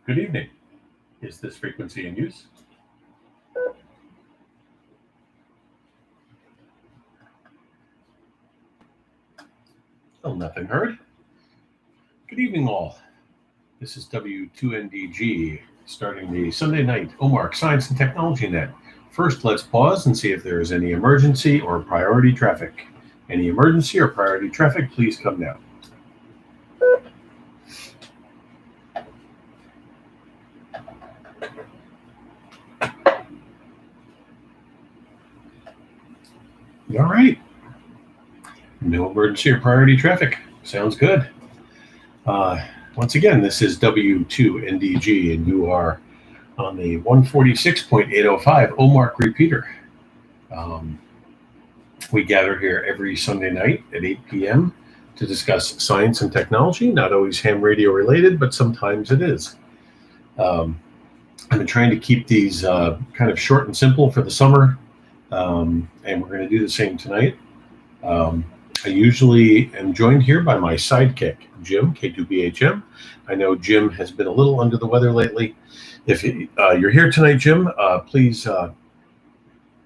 Good evening. Is this frequency in use? Well, nothing heard. Good evening, all. This is W2NDG, starting the Sunday night OMARC Science and Technology Net. First, let's pause and see if there is any emergency or priority traffic. Any emergency or priority traffic, please come now. All right. No emergency or priority traffic. Sounds good. Once again, this is W2NDG, and you are on the 146.805 OMARC repeater. We gather here every Sunday night at 8 p.m. to discuss science and technology, not always ham radio related, but sometimes it is. I've been trying to keep these kind of short and simple for the summer, and we're going to do the same tonight. I usually am joined here by my sidekick, Jim, K2BHM. I know Jim has been a little under the weather lately. If you're here tonight, Jim, please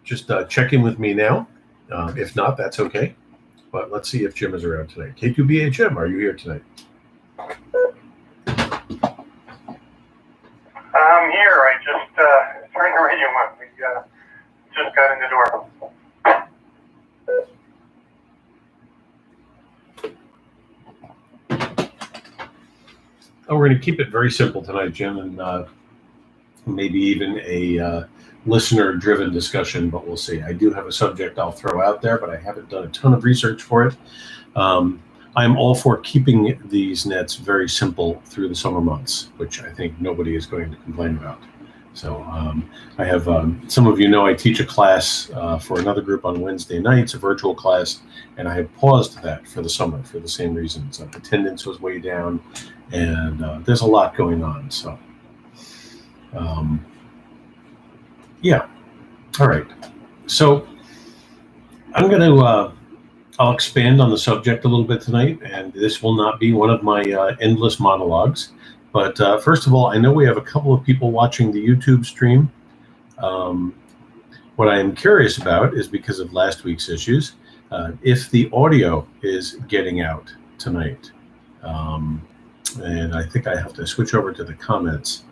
just check in with me now. If not, that's okay. But let's see if Jim is around tonight. K2BHM, are you here tonight? I'm here. I just turned the radio on. We just got in the door. Oh, we're going to keep it very simple tonight, Jim, and maybe even a listener-driven discussion, but we'll see. I do have a subject I'll throw out there, but I haven't done a ton of research for it. I'm all for keeping these nets very simple through the summer months, which I think nobody is going to complain about. So I have, some of you know I teach a class for another group on Wednesday nights, a virtual class, and I have paused that for the summer for the same reasons. Attendance was way down, and there's a lot going on. So, yeah. All right. So I'm going to, I'll expand on the subject a little bit tonight, and this will not be one of my endless monologues. But first of all, I know we have a couple of people watching the YouTube stream. What I am curious about is, because of last week's issues, if the audio is getting out tonight. And I think I have to switch over to the comments.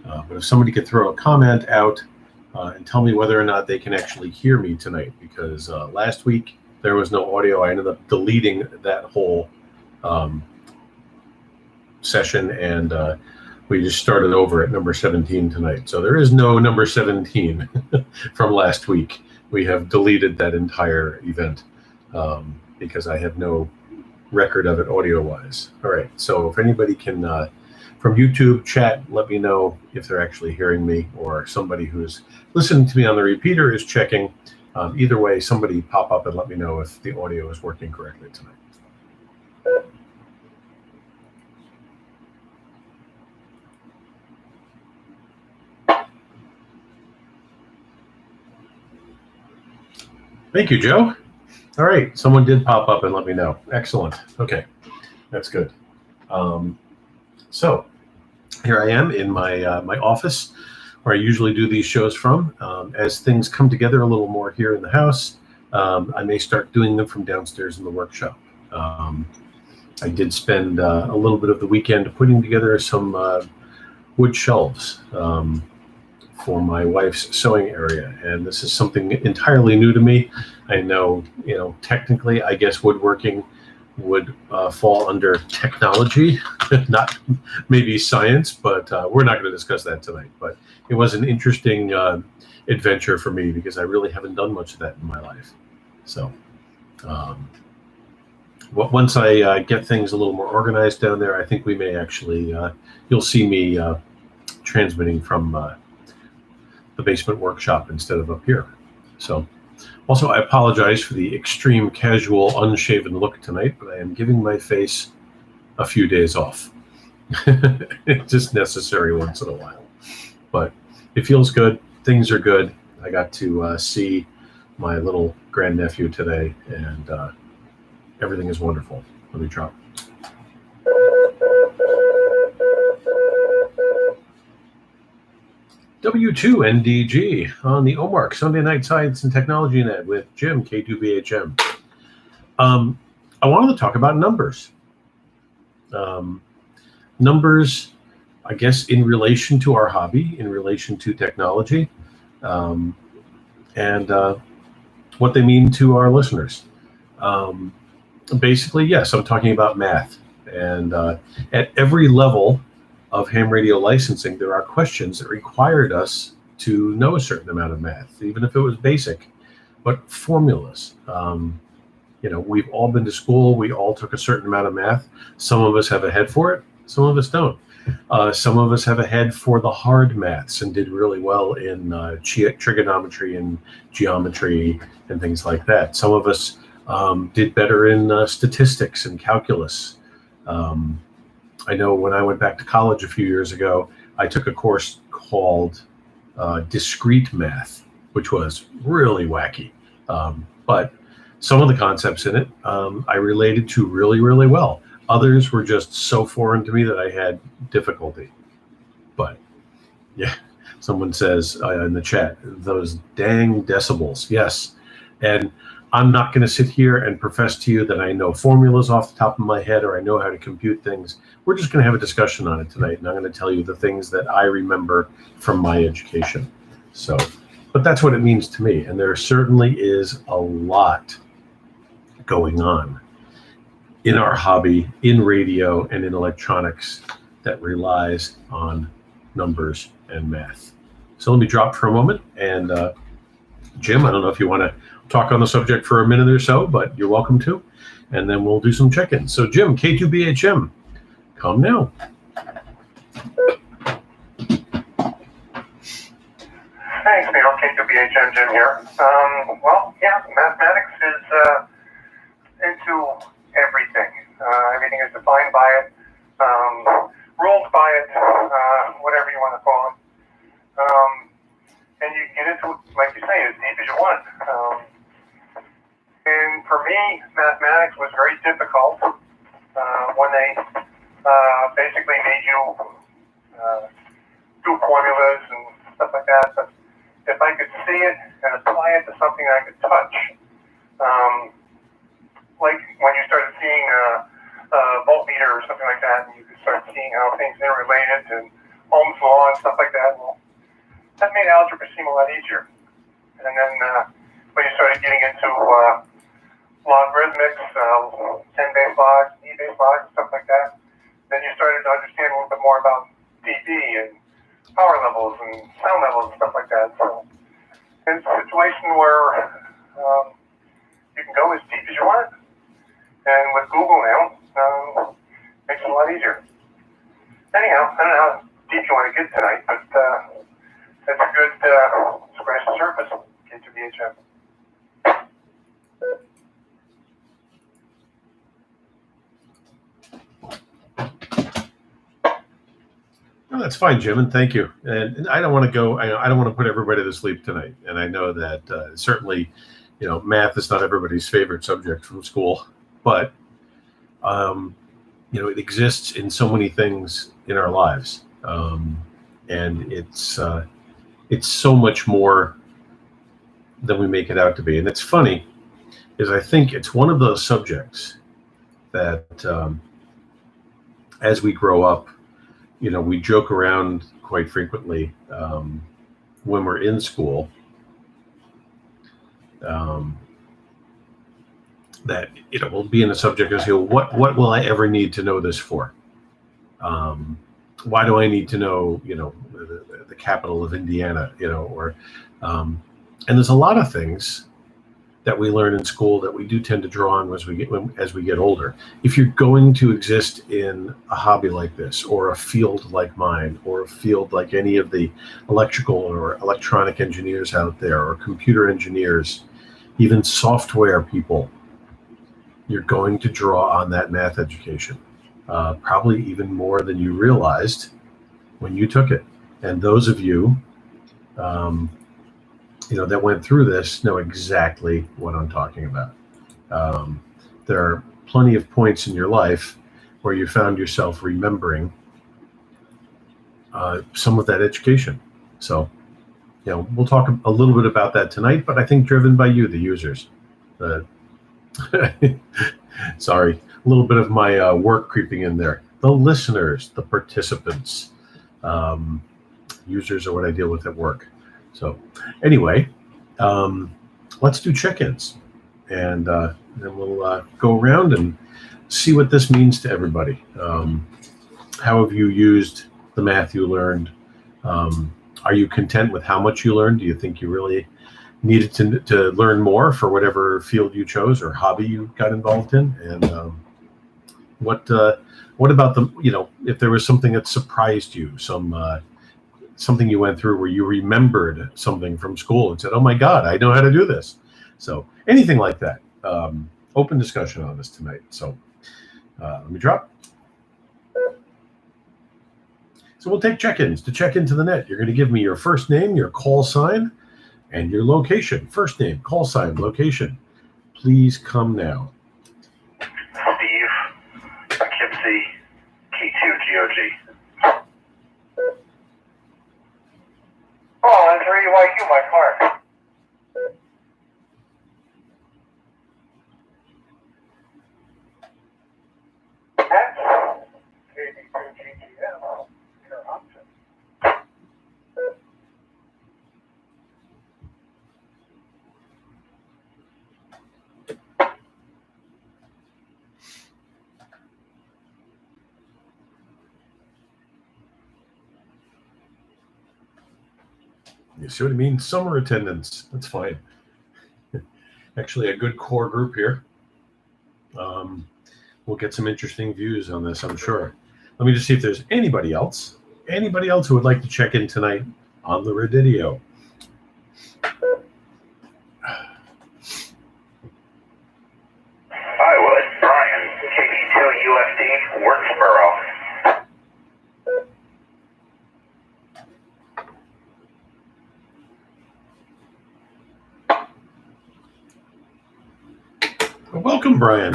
But if somebody could throw a comment out and tell me whether or not they can actually hear me tonight, because last week there was no audio. I ended up deleting that whole session, and we just started over at number 17 tonight. So there is no number 17 from last week. We have deleted that entire event because I have no record of it audio-wise. All right, so if anybody can, from YouTube chat, let me know if they're actually hearing me, or somebody who's listening to me on the repeater is checking. Either way, somebody pop up and let me know if the audio is working correctly tonight. Thank you, Joe. All right, someone did pop up and let me know. Excellent. Okay, that's good. So here I am in my my office, where I usually do these shows from. As things come together a little more here in the house, I may start doing them from downstairs in the workshop. I did spend a little bit of the weekend putting together some wood shelves for my wife's sewing area, and this is something entirely new to me. I know, technically, I guess woodworking would fall under technology, not maybe science, but we're not going to discuss that tonight. But it was an interesting adventure for me, because I really haven't done much of that in my life. So once I get things a little more organized down there, I think we may actually, you'll see me transmitting from the basement workshop instead of up here. So also, I apologize for the extreme casual, unshaven look tonight, but I am giving my face a few days off. It's just necessary once in a while. But it feels good. Things are good. I got to see my little grandnephew today, and everything is wonderful. Let me try. W2NDG on the OMARC Sunday Night Science and Technology Net with Jim, K2BHM. I wanted to talk about numbers. Numbers, I guess, in relation to our hobby, in relation to technology, and what they mean to our listeners. Basically, yes, I'm talking about math. And at every level of ham radio licensing, there are questions that required us to know a certain amount of math, even if it was basic, but formulas. We've all been to school. We all took a certain amount of math. Some of us have a head for it. Some of us don't. Some of us have a head for the hard maths and did really well in trigonometry and geometry and things like that. Some of us did better in statistics and calculus. I know when I went back to college a few years ago, I took a course called discrete math, which was really wacky. But some of the concepts in it I related to really, really well. Others were just so foreign to me that I had difficulty. But yeah, someone says in the chat, those dang decibels. Yes. And I'm not going to sit here and profess to you that I know formulas off the top of my head or I know how to compute things. We're just going to have a discussion on it tonight, and I'm going to tell you the things that I remember from my education. So, but that's what it means to me, and there certainly is a lot going on in our hobby, in radio, and in electronics that relies on numbers and math. So let me drop for a moment, and Jim, I don't know if you want to talk on the subject for a minute or so, but you're welcome to, and then we'll do some check-ins. So Jim, K2BHM, come now. Thanks, Neil. K2BHM, Jim here. Mathematics is into everything. Everything is defined by it, ruled by it, whatever you want to call it. And you get into it, like you say, as deep as you want. And for me, mathematics was very difficult when they basically made you do formulas and stuff like that. But if I could see it and apply it to something I could touch, like when you started seeing a voltmeter or something like that, and you could start seeing how things interrelated and Ohm's law and stuff like that, well, that made algebra seem a lot easier. And then when you started getting into logarithmics, 10-base logs, e-base logs, stuff like that, then you started to understand a little bit more about dB and power levels and sound levels and stuff like that. So it's a situation where you can go as deep as you want. And with Google now, makes it a lot easier. Anyhow, I don't know how deep you want to get tonight, but that's a good scratch the surface. K2BHM. No, that's fine, Jim, and thank you. And I don't want to go. I don't want to put everybody to sleep tonight. And I know that certainly, math is not everybody's favorite subject from school, but it exists in so many things in our lives, and it's so much more than we make it out to be. And it's funny, is I think it's one of those subjects that as we grow up, we joke around quite frequently when we're in school that we'll be in a subject and say, what will I ever need to know this for? Why do I need to know the capital of Indiana? And there's a lot of things that we learn in school that we do tend to draw on as we get older. If you're going to exist in a hobby like this, or a field like mine, or a field like any of the electrical or electronic engineers out there, or computer engineers, even software people, you're going to draw on that math education, probably even more than you realized when you took it. And those of you that went through this know exactly what I'm talking about. There are plenty of points in your life where you found yourself remembering some of that education. So, we'll talk a little bit about that tonight, but I think driven by you, the users. Sorry, a little bit of my work creeping in there. The listeners, the participants, users are what I deal with at work. So anyway, let's do check-ins, and then we'll go around and see what this means to everybody. How have you used the math you learned? Are you content with how much you learned? Do you think you really needed to learn more for whatever field you chose or hobby you got involved in? And what about if there was something that surprised you, something you went through where you remembered something from school and said, "Oh my God, I know how to do this." So anything like that. Open discussion on this tonight. So let me drop. So we'll take check-ins. To check into the net, you're going to give me your first name, your call sign, and your location. First name, call sign, location. Please come now. Steve, Poughkeepsie, K2GOG. Oh, that's really like you, my car. That's KD2GGM. Your option. You see what I mean? Summer attendance. That's fine. Actually, a good core group here. We'll get some interesting views on this, I'm sure. Let me just see if there's anybody else who would like to check in tonight on the Redidio. I would. Brian, KD2UFD, Worksboro. Well, welcome, Brian.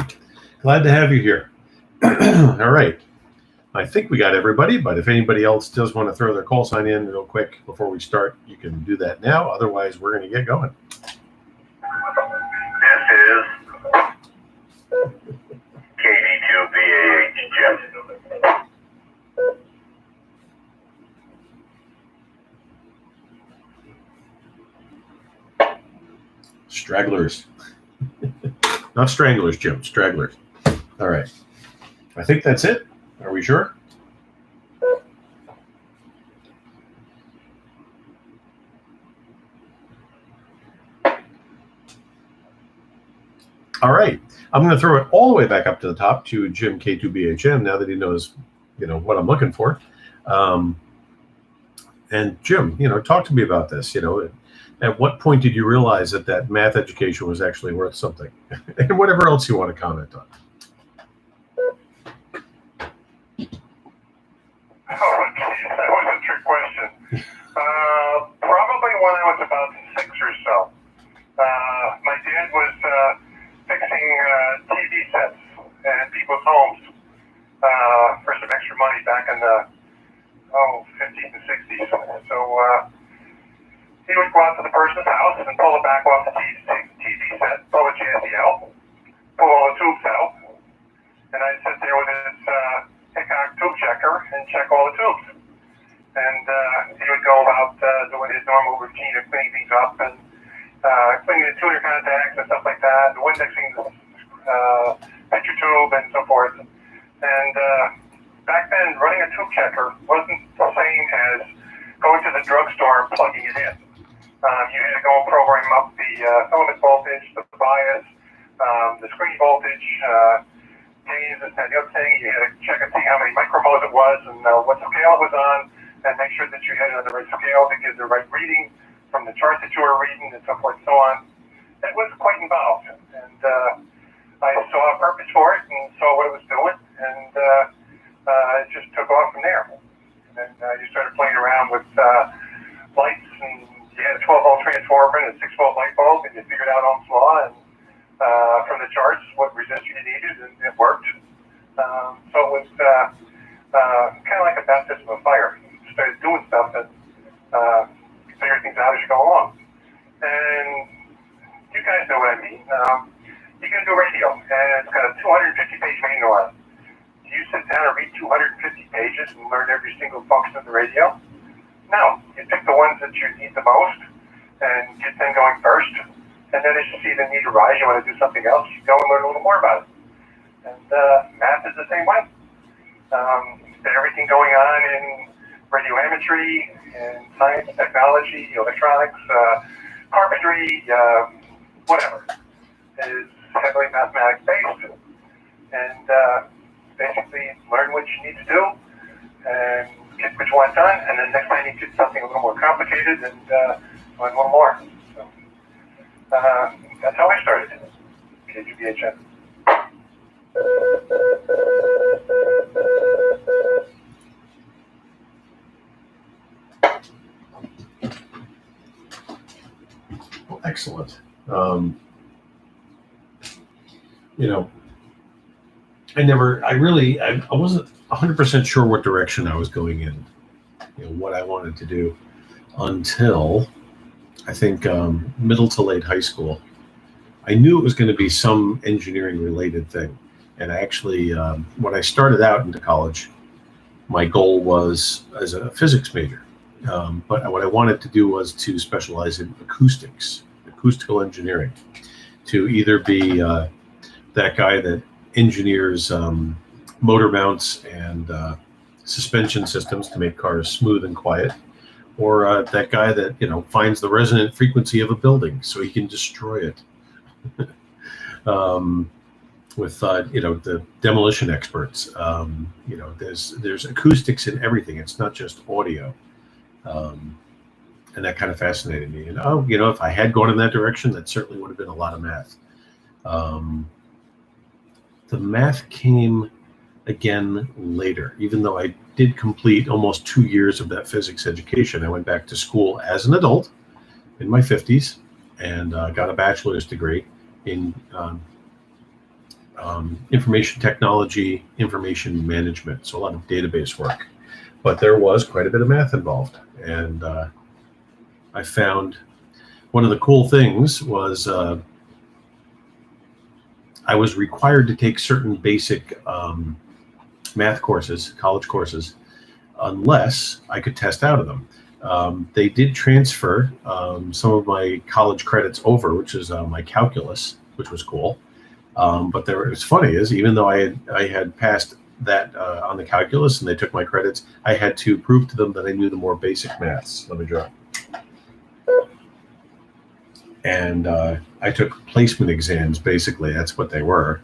Glad to have you here. All right. I think we got everybody, but if anybody else does want to throw their call sign in real quick before we start, you can do that now. Otherwise, we're going to get going. This is KD2BAH Jim. Stragglers. Not stranglers, Jim. Stragglers. All right. I think that's it. Are we sure? All right. I'm going to throw it all the way back up to the top to Jim K2BHM now that he knows, what I'm looking for. And Jim, talk to me about this. At what point did you realize that math education was actually worth something? And whatever else you want to comment on. Oh, geez, that was a trick question. Probably when I was about 6 or so. My dad was fixing TV sets in people's homes for some extra money back in the 50s and 60s. So he would go out to the person's house and pull the back off the TV set, pull the chassis out, pull all the tubes out, and I'd sit there with his Hickok tube checker and check all the tubes. And he would go about doing his normal routine of cleaning things up and cleaning the tuner contacts and stuff like that, and Windexing the picture tube and so forth. And back then, running a tube checker wasn't the same as going to the drugstore and plugging it in. You had to go and program up the filament voltage, the bias, the screen voltage, gains, and the other thing. You had to check and see how many micromoles it was and what scale it was on, and make sure that you had it on the right scale to give the right reading from the chart that you were reading, and so forth and so on. It was quite involved, and I saw a purpose for it and saw what it was doing, and it just took off from there. And then you started playing around with lights, and you had a 12-volt transformer and a 6-volt light bulb, and you figured out Ohm's law and from the charts what resistor you needed, and it worked. So it was kind of like a baptism of fire. You started doing stuff, and figure things out as you go along. And you guys know what I mean. You can do radio, and it's got a 250-page manual on it. Do you sit down and read 250 pages and learn every single function of the radio? No. You pick the ones that you need the most and get them going first. And then as you see the need to rise, you want to do something else, you go and learn a little more about it. And math is the same way. Everything going on in radiometry and science, technology, electronics, carpentry, whatever, is heavily mathematics based. And basically learn what you need to do and get what you want done. And then next time you get something a little more complicated and learn a little more. So that's how I started KGBHM. Well, excellent. I wasn't 100% sure what direction I was going in, what I wanted to do until I think middle to late high school. I knew it was going to be some engineering related thing. And I actually, when I started out into college, my goal was as a physics major. But what I wanted to do was to specialize in acoustical engineering, to either be that guy that engineers motor mounts and suspension systems to make cars smooth and quiet, or that guy that finds the resonant frequency of a building so he can destroy it. With the demolition experts, there's acoustics in everything. It's not just audio, and that kind of fascinated me. And if I had gone in that direction, that certainly would have been a lot of math. The math came again later, even though I did complete almost 2 years of that physics education. I went back to school as an adult in my 50s and got a bachelor's degree in information technology, information management. So a lot of database work, but there was quite a bit of math involved. And I found one of the cool things was I was required to take certain basic math courses, college courses, unless I could test out of them. They did transfer some of my college credits over, which is my calculus, which was cool. But what's funny is, even though I had passed that on the calculus and they took my credits, I had to prove to them that I knew the more basic maths. Let me draw. And I took placement exams, basically. That's what they were,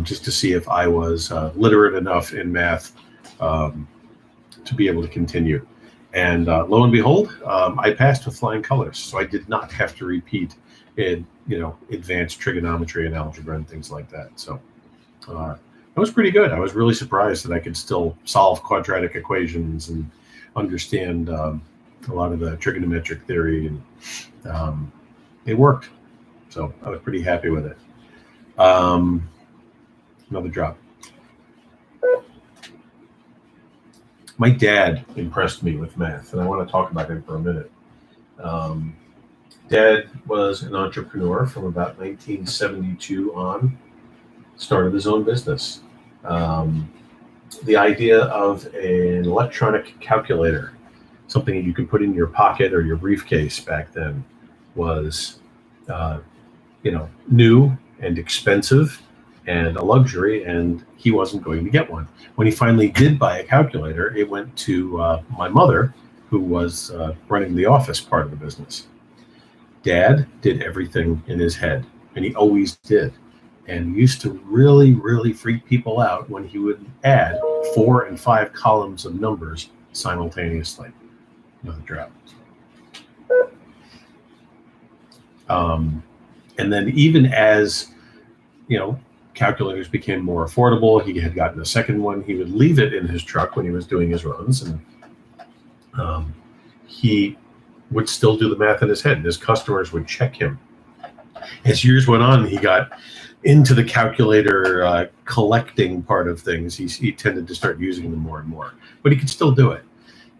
just to see if I was literate enough in math to be able to continue. And lo and behold, I passed with flying colors. So I did not have to repeat in advanced trigonometry and algebra and things like that. So it was pretty good. I was really surprised that I could still solve quadratic equations and understand a lot of the trigonometric theory, and it worked. So I was pretty happy with it. Another drop. My dad impressed me with math, and I want to talk about him for a minute. Dad was an entrepreneur from about 1972 on, started his own business. The idea of an electronic calculator, something you could put in your pocket or your briefcase back then, was new and expensive and a luxury, and he wasn't going to get one. When he finally did buy a calculator, it went to my mother, who was running the office part of the business. Dad did everything in his head, and he always did, and used to really, really freak people out when he would add 4 and 5 columns of numbers simultaneously. Another drop. And then even as, calculators became more affordable, he had gotten a second one. He would leave it in his truck when he was doing his runs, and he would still do the math in his head, and his customers would check him. As years went on, he got into the calculator collecting part of things. He tended to start using them more and more, but he could still do it.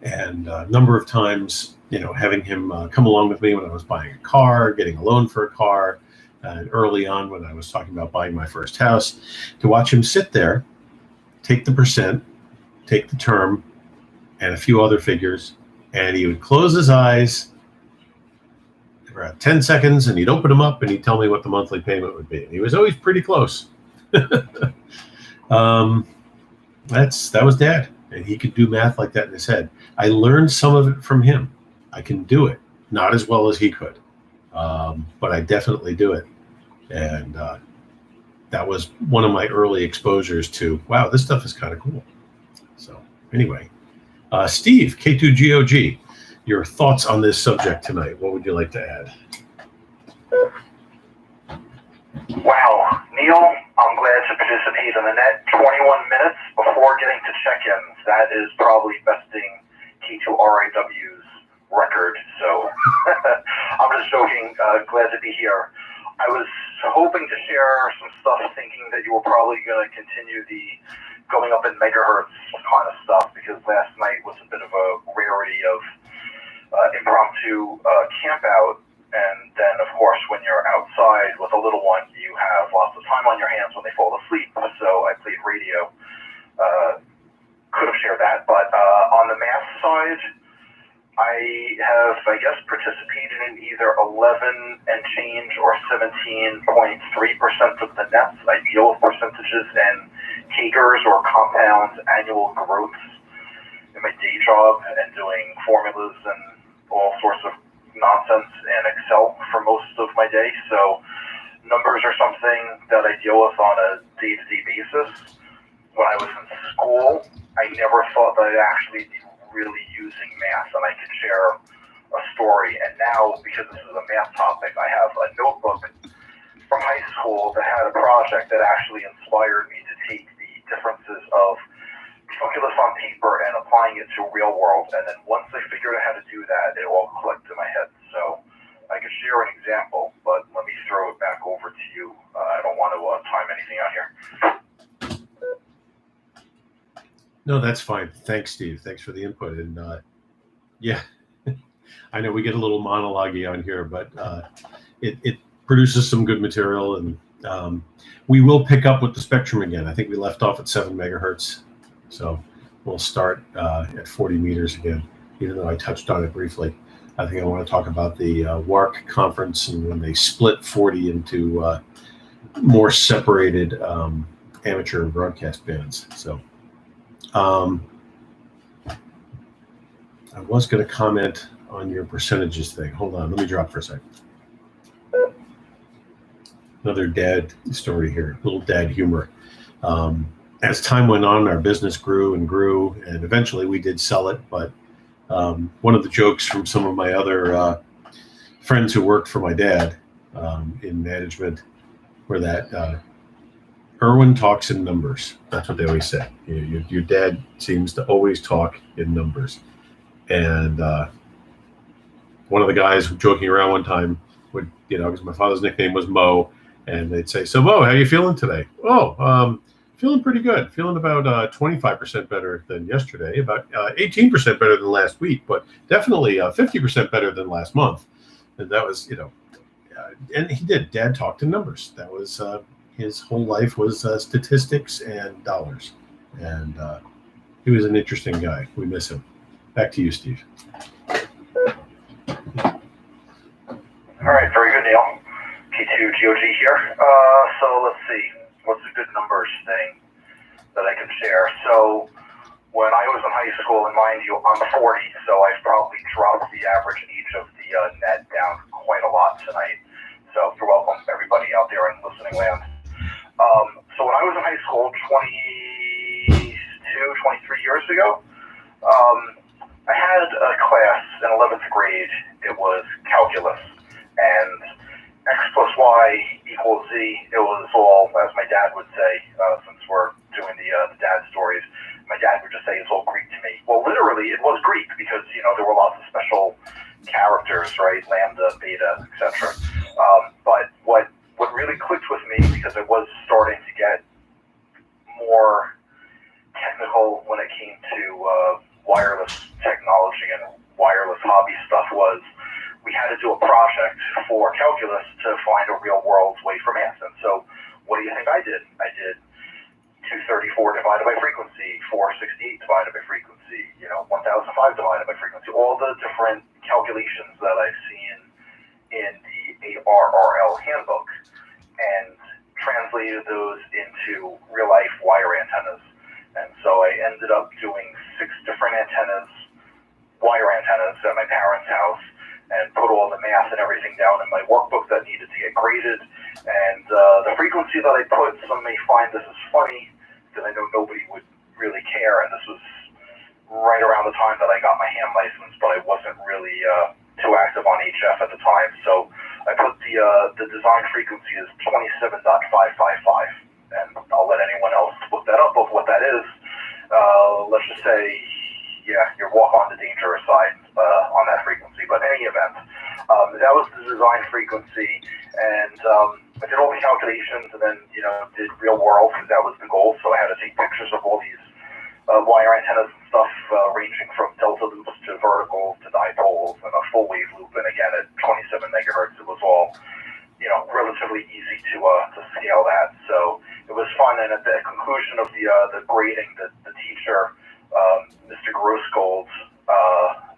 And a number of times having him come along with me when I was buying a car, getting a loan for a car, and early on when I was talking about buying my first house, to watch him sit there, take the percent, take the term, and a few other figures, and he would close his eyes for about 10 seconds, and he'd open them up, and he'd tell me what the monthly payment would be. And he was always pretty close. That was Dad, and he could do math like that in his head. I learned some of it from him. I can do it, not as well as he could, but I definitely do it. And that was one of my early exposures to, wow, this stuff is kind of cool. So anyway, Steve, K2GOG, your thoughts on this subject tonight. What would you like to add? Wow, Neil, I'm glad to participate in the net 21 minutes before getting to check-ins. That is probably besting K2RIW's record. So I'm just joking. Glad to be here. I was hoping to share some stuff, thinking that you were probably going to continue the going up in megahertz kind of stuff, because last night was a bit of a rarity of impromptu camp out. And then, of course, when you're outside with a little one, you have lots of time on your hands when they fall asleep. So I played radio. Could have shared that. But on the math side, I have, I guess, participated in either 11 and change or 17.3% of the nets. I deal with percentages and CAGRs, or compound annual growth, in my day job, and doing formulas and all sorts of nonsense in Excel for most of my day. So numbers are something that I deal with on a day-to-day basis. When I was in school, I never thought that I'd actually be really using math and I could share a story. And now, because this is a math topic, I have a notebook from high school that had a project that actually inspired me to take the differences of calculus on paper and applying it to real world. And then once I figured out how to do that, it all clicked in my head. So I could share an example, but let me throw it back over to you. I don't want to time anything out here. No, that's fine. Thanks, Steve. Thanks for the input. And yeah, I know we get a little monologue-y on here, but it produces some good material. And we will pick up with the spectrum again. I think we left off at 7 megahertz. So we'll start at 40 meters again, even though I touched on it briefly. I think I want to talk about the OMARC conference and when they split 40 into more separated amateur and broadcast bands. So I was going to comment on your percentages thing. Hold on, let me drop for a second. Another dad story here, little dad humor. As time went on, our business grew, and eventually we did sell it. But one of the jokes from some of my other friends who worked for my dad in management were that Irwin talks in numbers. That's what they always say. Your dad seems to always talk in numbers. And one of the guys joking around one time would, because my father's nickname was Mo, and they'd say, "So Mo, how you feeling today?" "Oh, feeling pretty good. Feeling about 25% better than yesterday, about 18% better than last week, but definitely 50% better than last month." And that was, and he did. Dad talked in numbers. That was his whole life was statistics and dollars. And he was an interesting guy. We miss him. Back to you, Steve. All right, very good, Neil. K2GOG here. So let's see. What's a good numbers thing that I can share? So when I was in high school, and mind you, I'm 40, so I've probably dropped the average age of the net down quite a lot tonight. So you're welcome, everybody out there in listening land. So when I was in high school 23 years ago, I had a class in 11th grade. It was calculus. And X plus Y equals Z. It was all, as my dad would say, since we're doing the dad stories, my dad would just say it's all Greek to me. Well, literally, it was Greek because, there were lots of special characters, right? Lambda, beta, etc. But what really clicked with me, because I was starting to get more technical when it came to wireless technology and wireless hobby stuff, calculus to find a real world way for math. And so what do you think I did? I did 234 divided by frequency, 468 divided by frequency, 1005 divided by frequency, all the different calculations that I've seen in the ARRL handbook, and translated those into real life wire antennas. And so I ended up doing 6 different antennas, wire antennas at my parents' house, and put all the math and everything down in my workbook that needed to get graded. And the frequency that I put, some may find this is funny, because I know nobody would really care, and this was right around the time that I got my ham license, but I wasn't really too active on HF at the time. So I put the design frequency as 27.555, and I'll let anyone else look that up of what that is. Let's just say, you're walk on the dangerous side on that frequency. But in any event, that was the design frequency, and I did all the calculations, and then did real world, because that was the goal. So I had to take pictures of all these wire antennas and stuff, ranging from delta loops to verticals to dipoles and a full wave loop. And again, at 27 megahertz, it was all relatively easy to scale that. So it was fun. And at the conclusion of the grading, the teacher, Mr. Grossgold,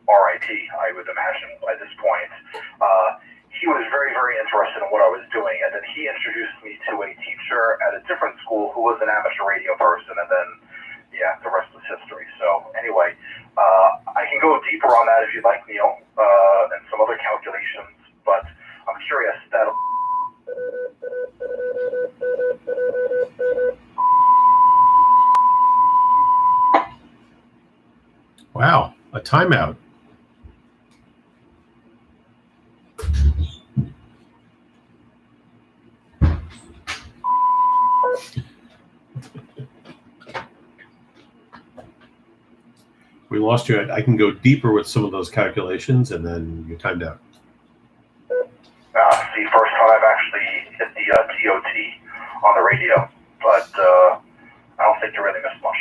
RIP, I would imagine by this point, he was very, very interested in what I was doing. And then he introduced me to a teacher at a different school who was an amateur radio person. And then, the rest is history. So anyway, I can go deeper on that if you'd like, Neil, and some other calculations. But I'm curious that. Wow, a timeout. We lost you. I can go deeper with some of those calculations, and then you timed out. The first time I've actually hit the TOT on the radio, but I don't think you really missed much.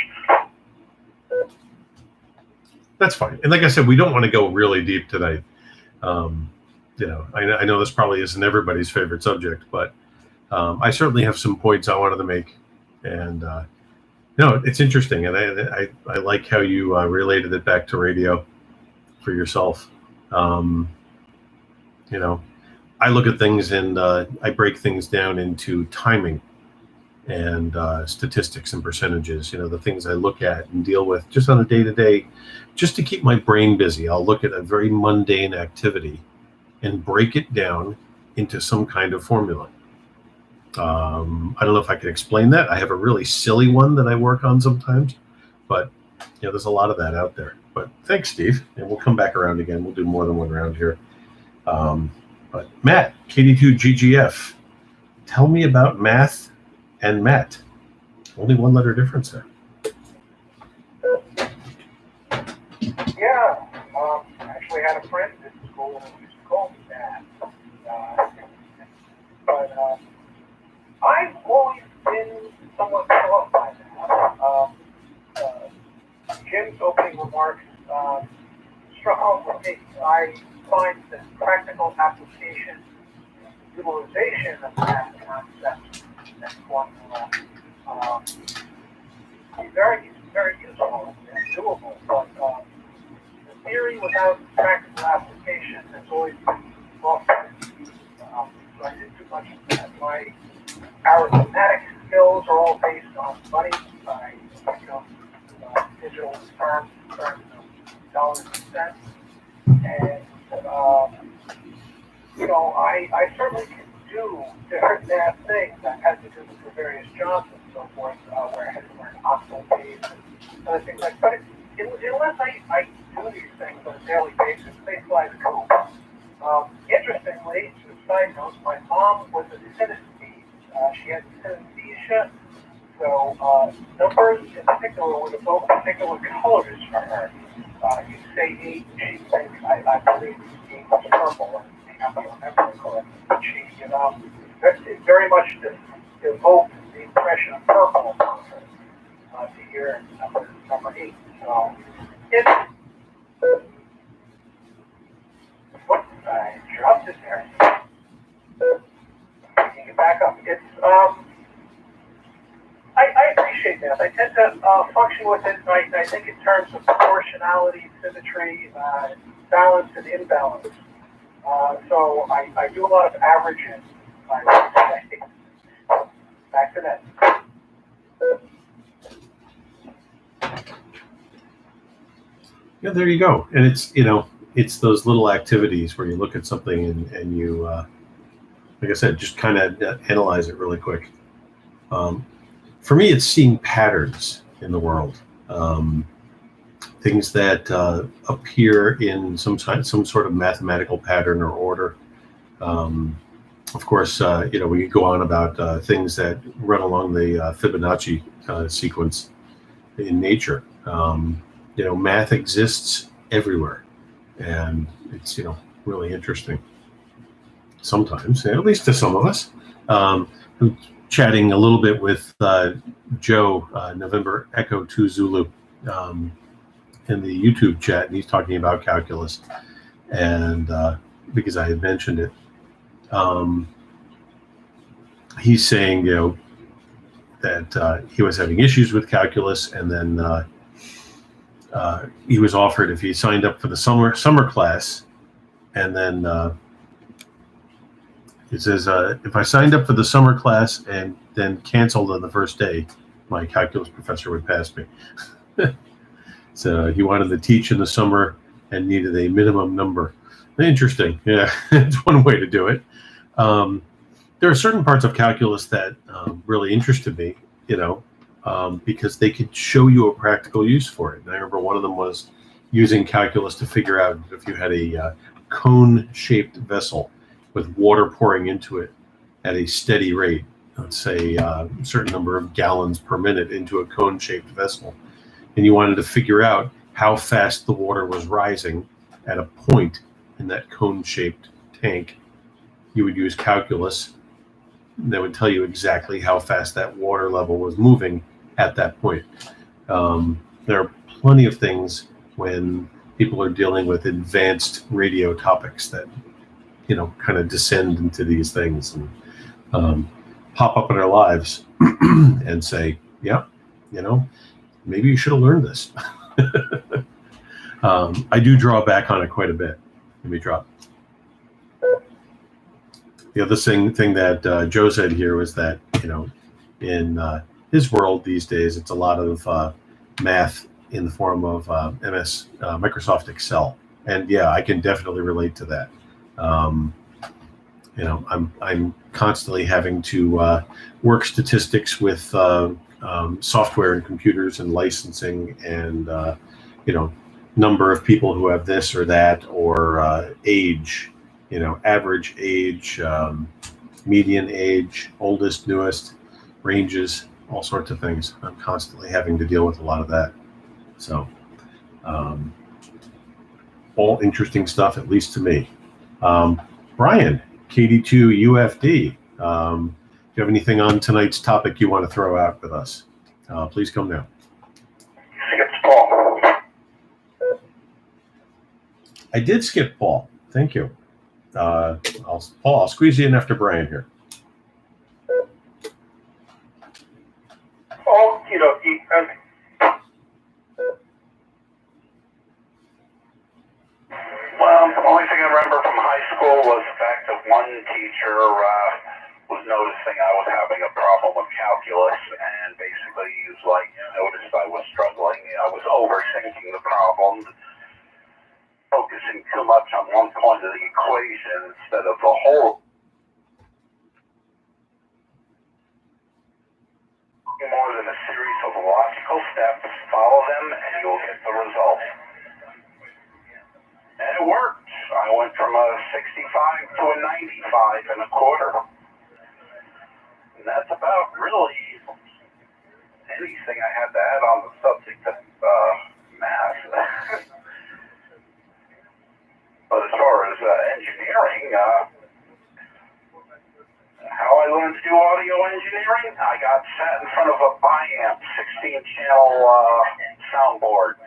That's fine. And like I said, we don't want to go really deep tonight. I know this probably isn't everybody's favorite subject, but I certainly have some points I wanted to make. And it's interesting, and I like how you related it back to radio for yourself. I look at things and I break things down into timing and statistics and percentages. The things I look at and deal with just on a day-to-day, just to keep my brain busy. I'll look at a very mundane activity and break it down into some kind of formula. I don't know if I can explain that. I have a really silly one that I work on sometimes, but there's a lot of that out there. But thanks, Steve, and we'll come back around again. We'll do more than one round here. But Matt, KD2GGF, tell me about math and Matt. Only one letter difference there. Yeah, I actually had a friend in school who used to call me Matt. But I've always been somewhat taught by that. Jim's opening remarks struck home with me. I find that practical application, utilization of that concept and formula very, very useful and doable. But the theory without practical application has always been lost. So I didn't do much of that. My arithmetic skills are all based on money. I think of digital terms of dollars and cents. And, I certainly can do different math things. I've had to do this for various jobs and so forth, where I had to learn octal base and other things like that. But unless I do these things on a daily basis, they fly the coop. Interestingly, to a side note, my mom was a synesthete. She had synesthesia, so numbers in particular would evoke particular colors for her. You say 8, she thinks, I believe 8 was purple, and I don't remember correctly, but she, it very much evoked the impression of purple for her to hear number 8. So, what I dropped it there. back up. It's I appreciate that. I tend to function with it. I think in terms of proportionality, symmetry, balance, and imbalance. So I do a lot of averaging. Back to that. Yeah, there you go. And it's, it's those little activities where you look at something and you, like I said, just kind of analyze it really quick. For me, it's seeing patterns in the world, things that appear in some sort of mathematical pattern or order. Of course, we could go on about things that run along the Fibonacci sequence in nature. Math exists everywhere, and it's really interesting. Sometimes, at least to some of us. I'm chatting a little bit with Joe, November Echo 2 Zulu, in the YouTube chat, and he's talking about calculus, and because I had mentioned it. He's saying, that he was having issues with calculus, and then he was offered if he signed up for the summer class, and then he says, if I signed up for the summer class and then canceled on the first day, my calculus professor would pass me. So he wanted to teach in the summer and needed a minimum number. Interesting. Yeah, it's one way to do it. There are certain parts of calculus that really interested me, because they could show you a practical use for it. And I remember one of them was using calculus to figure out if you had a cone-shaped vessel with water pouring into it at a steady rate, let's say a certain number of gallons per minute into a cone-shaped vessel. And you wanted to figure out how fast the water was rising at a point in that cone-shaped tank. You would use calculus that would tell you exactly how fast that water level was moving at that point. There are plenty of things when people are dealing with advanced radio topics that, kind of descend into these things and pop up in our lives and say, yeah, maybe you should have learned this. I do draw back on it quite a bit. Let me drop. The other thing that Joe said here was that, in his world these days, it's a lot of math in the form of Microsoft Excel. And yeah, I can definitely relate to that. I'm constantly having to work statistics with software and computers and licensing and, number of people who have this or that, or age, average age, median age, oldest, newest, ranges, all sorts of things. I'm constantly having to deal with a lot of that. So, all interesting stuff, at least to me. Brian, KD2 UFD, do you have anything on tonight's topic you want to throw out with us? Please come now. It's Paul. I did skip Paul. Thank you. I'll squeeze you in after Brian here. Okie dokie. Well, the only thing I remember from high school was the fact that one teacher was noticing I was having a problem with calculus, and basically he was like, noticed I was struggling. I was overthinking the problem, focusing too much on one point of the equation instead of the whole. More than a series of logical steps, follow them, and you'll get the result. And it worked. I went from a 65 to a 95 in a quarter. And that's about really anything I had to add on the subject of math. But as far as engineering, how I learned to do audio engineering, I got sat in front of a biamp 16-channel soundboard.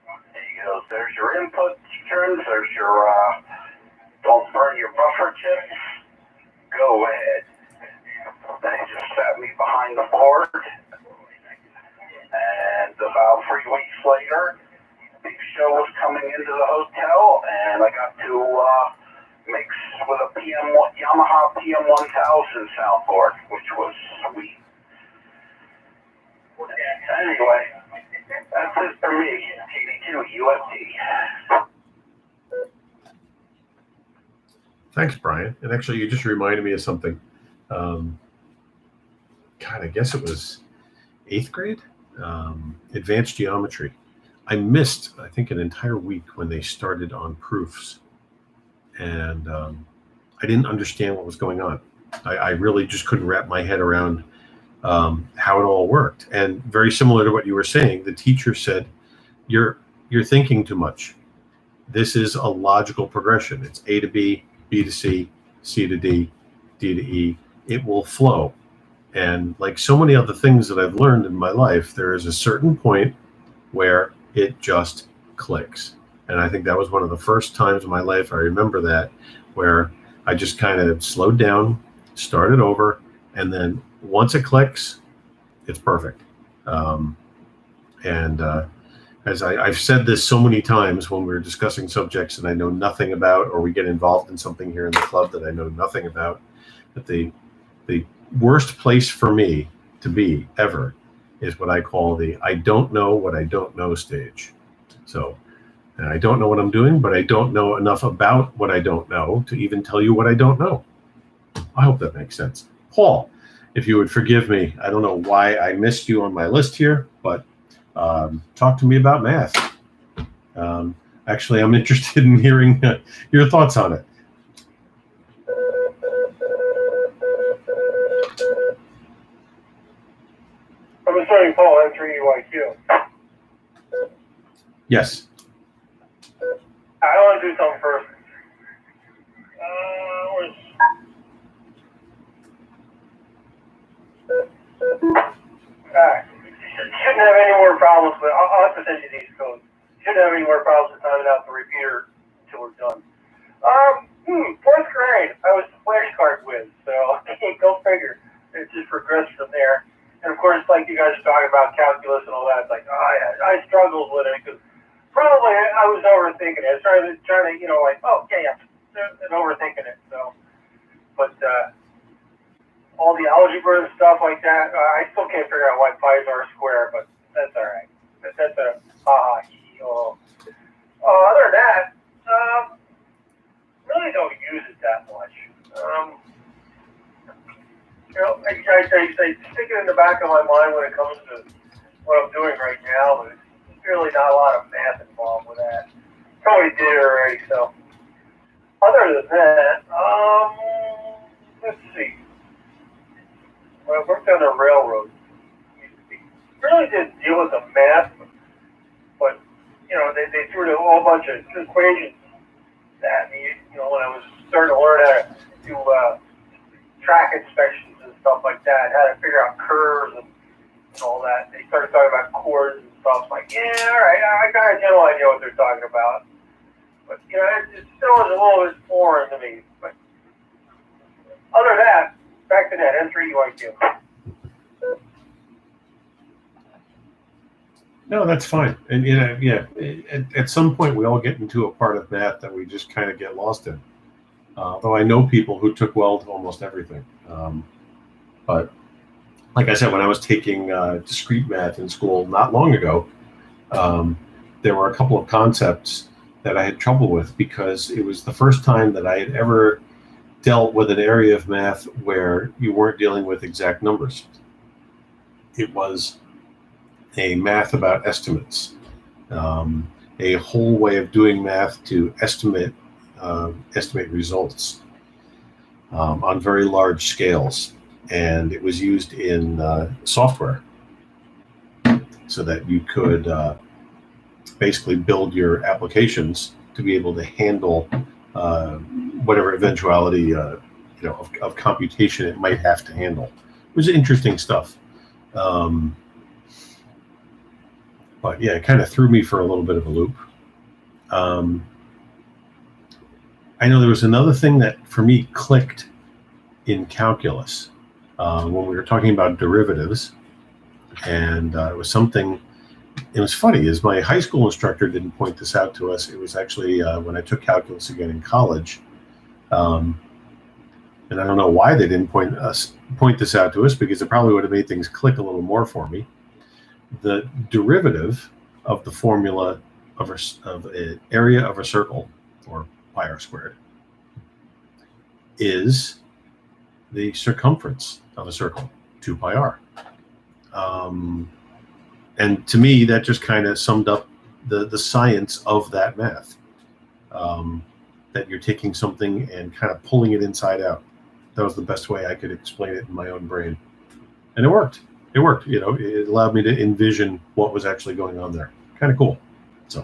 And he goes, there's your input terms, there's your don't burn your buffer chips, go ahead. soundboard. And about 3 weeks later, Big Show was coming into the hotel, and I got to mix with a Yamaha PM1000 soundboard, which was sweet. Anyway, that's it for me. 82 UFT. Thanks, Brian. And actually, you just reminded me of something. I guess it was 8th grade, advanced geometry. I missed, I think, an entire week when they started on proofs. And I didn't understand what was going on. I really just couldn't wrap my head around how it all worked. And very similar to what you were saying, the teacher said, you're thinking too much. This is a logical progression. It's A to B, B to C, C to D, D to E. It will flow. And like so many other things that I've learned in my life, there is a certain point where it just clicks. And I think that was one of the first times in my life I remember that, where I just kind of slowed down, started over, and then once it clicks, it's perfect. As I've said this so many times when we're discussing subjects that I know nothing about, or we get involved in something here in the club that I know nothing about, that the worst place for me to be ever is what I call the I don't know what I don't know stage. So, and I don't know what I'm doing, but I don't know enough about what I don't know to even tell you what I don't know. I hope that makes sense. Paul, if you would forgive me, I don't know why I missed you on my list here, but talk to me about math. Actually, I'm interested in hearing your thoughts on it. I'm assuming Paul M3UIQ. Yes. I want to do something first. Alright. Shouldn't have any more problems with. I'll have to send you these codes. Shouldn't have any more problems with timing out the repeater until we're done. 4th grade, I was flashcard whiz, so go figure. It just progressed from there. And of course, like you guys are talking about calculus and all that, it's like I struggled with it because probably I was overthinking it. I was trying to and overthinking it. So, but all the algebra and stuff like that, I still can't figure out why pi is r squared, but that's all right. That's a other than that, really don't use it that much. I stick it in the back of my mind when it comes to what I'm doing right now, but there's really not a lot of math involved with that. Probably did it already, so. Other than that, let's see. When I worked on the railroad, really didn't deal with the math, but they threw a whole bunch of equations at me. When I was starting to learn how to do track inspections and stuff like that, how to figure out curves and all that. They started talking about chords and stuff. Like, yeah, all right, I got a general idea what they're talking about. But, it still was a little bit foreign to me. But other than that, back to that, M3UIQ. No, that's fine. And, at some point we all get into a part of math that we just kind of get lost in. Though I know people who took well to almost everything. But like I said, when I was taking discrete math in school not long ago, there were a couple of concepts that I had trouble with because it was the first time that I had ever dealt with an area of math where you weren't dealing with exact numbers. It was a math about estimates, a whole way of doing math to estimate results on very large scales. And it was used in software so that you could basically build your applications to be able to handle whatever eventuality of computation it might have to handle. It was interesting stuff. But yeah, it kind of threw me for a little bit of a loop. I know there was another thing that for me clicked in calculus. when we were talking about derivatives, and it was something. It was funny, is my high school instructor didn't point this out to us. It was actually when I took calculus again in college, and I don't know why they didn't point this out to us, because it probably would have made things click a little more for me. The derivative of the formula of an area of a circle, or pi r squared, is the circumference of a circle, 2 pi r. And to me, that just kind of summed up the science of that math, that you're taking something and kind of pulling it inside out. That was the best way I could explain it in my own brain. And it worked. It worked. It allowed me to envision what was actually going on there. Kind of cool. So,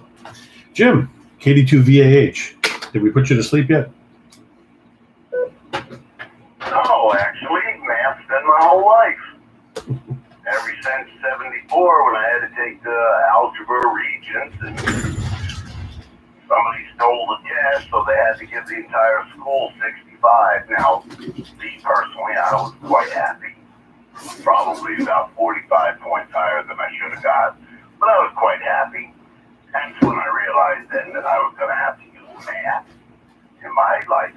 Jim, KD2VAH, did we put you to sleep yet? No, actually, math's been my whole life. Ever since 74, when I had to take the algebra regents, and somebody stole the test, so they had to give the entire school 65. Now, me personally, I was quite happy. Probably about 45 points higher than I should have got, but I was quite happy. That's when I realized then that I was going to have to use math in my life.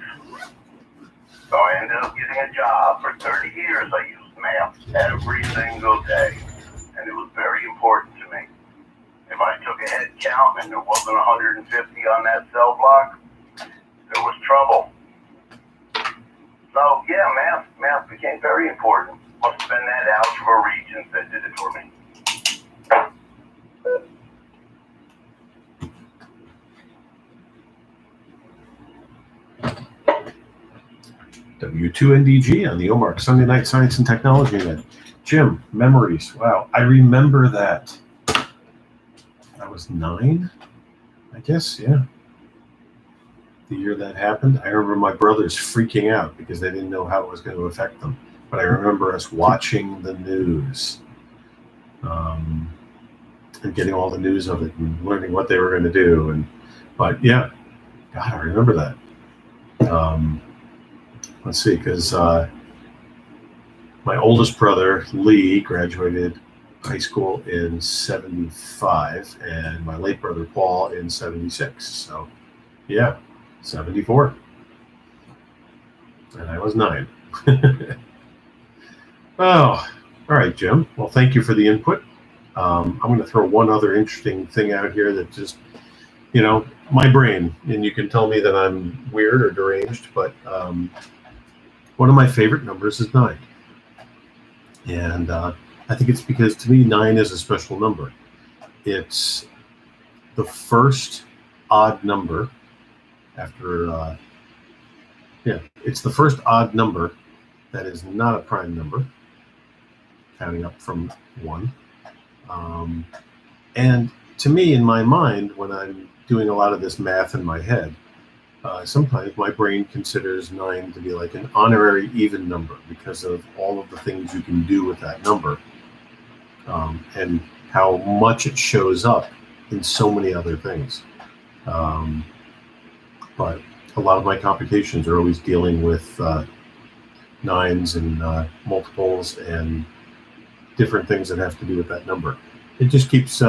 So I ended up getting a job. For 30 years, I used math every single day, and it was very important to me. If I took a head count and there wasn't 150 on that cell block, there was trouble. So yeah, math became very important. Must have been that algebra regents that did it for me. W2NDG on the OMARC Sunday Night Science and Technology Event. Jim, memories. Wow, I remember that. I was 9, I guess, yeah. The year that happened. I remember my brothers freaking out because they didn't know how it was going to affect them. But I remember us watching the news, and getting all the news of it and learning what they were going to do. But yeah, God, I remember that. Let's see, because my oldest brother, Lee, graduated high school in 75, and my late brother, Paul, in 76. So, yeah, 74. And I was 9. Oh, all right, Jim. Well, thank you for the input. I'm going to throw one other interesting thing out here that just, my brain, and you can tell me that I'm weird or deranged, but one of my favorite numbers is 9. And I think it's because, to me, 9 is a special number. It's the first odd number after, it's the first odd number that is not a prime number, counting up from 1. And to me, in my mind, when I'm doing a lot of this math in my head, sometimes my brain considers 9 to be like an honorary even number because of all of the things you can do with that number, and how much it shows up in so many other things. But a lot of my computations are always dealing with 9s and multiples and different things that have to do with that number. It just keeps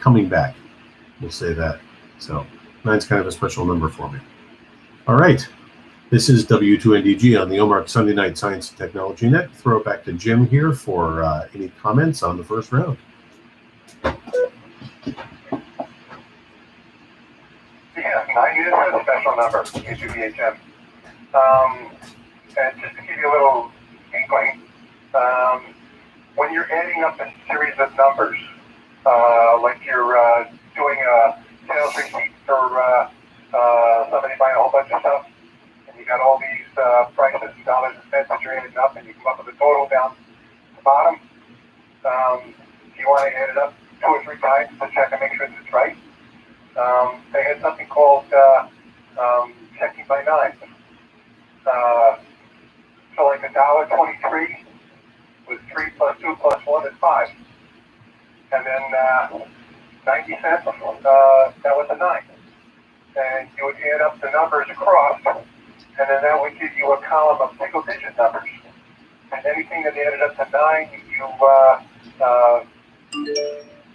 coming back. We'll say that. So 9's kind of a special number for me. All right. This is W2NDG on the OMARC Sunday Night Science and Technology Net. Throw it back to Jim here for any comments on the first round. Yeah, 9 is a special number, U2VHM. And just to give you a little inkling, when you're adding up a series of numbers, like you're doing a sales receipt for somebody buying a whole bunch of stuff, and you got all these prices, dollars and cents that you're adding up, and you come up with a total down the bottom. You want to add it up 2 or 3 times to check and make sure that it's right. They had something called checking by 9. So like $1.23 was 3 plus 2 plus 1 is 5. And then 90 cents, that was a 9. And you would add up the numbers across, and then that would give you a column of single-digit numbers. And then anything that added up to 9, you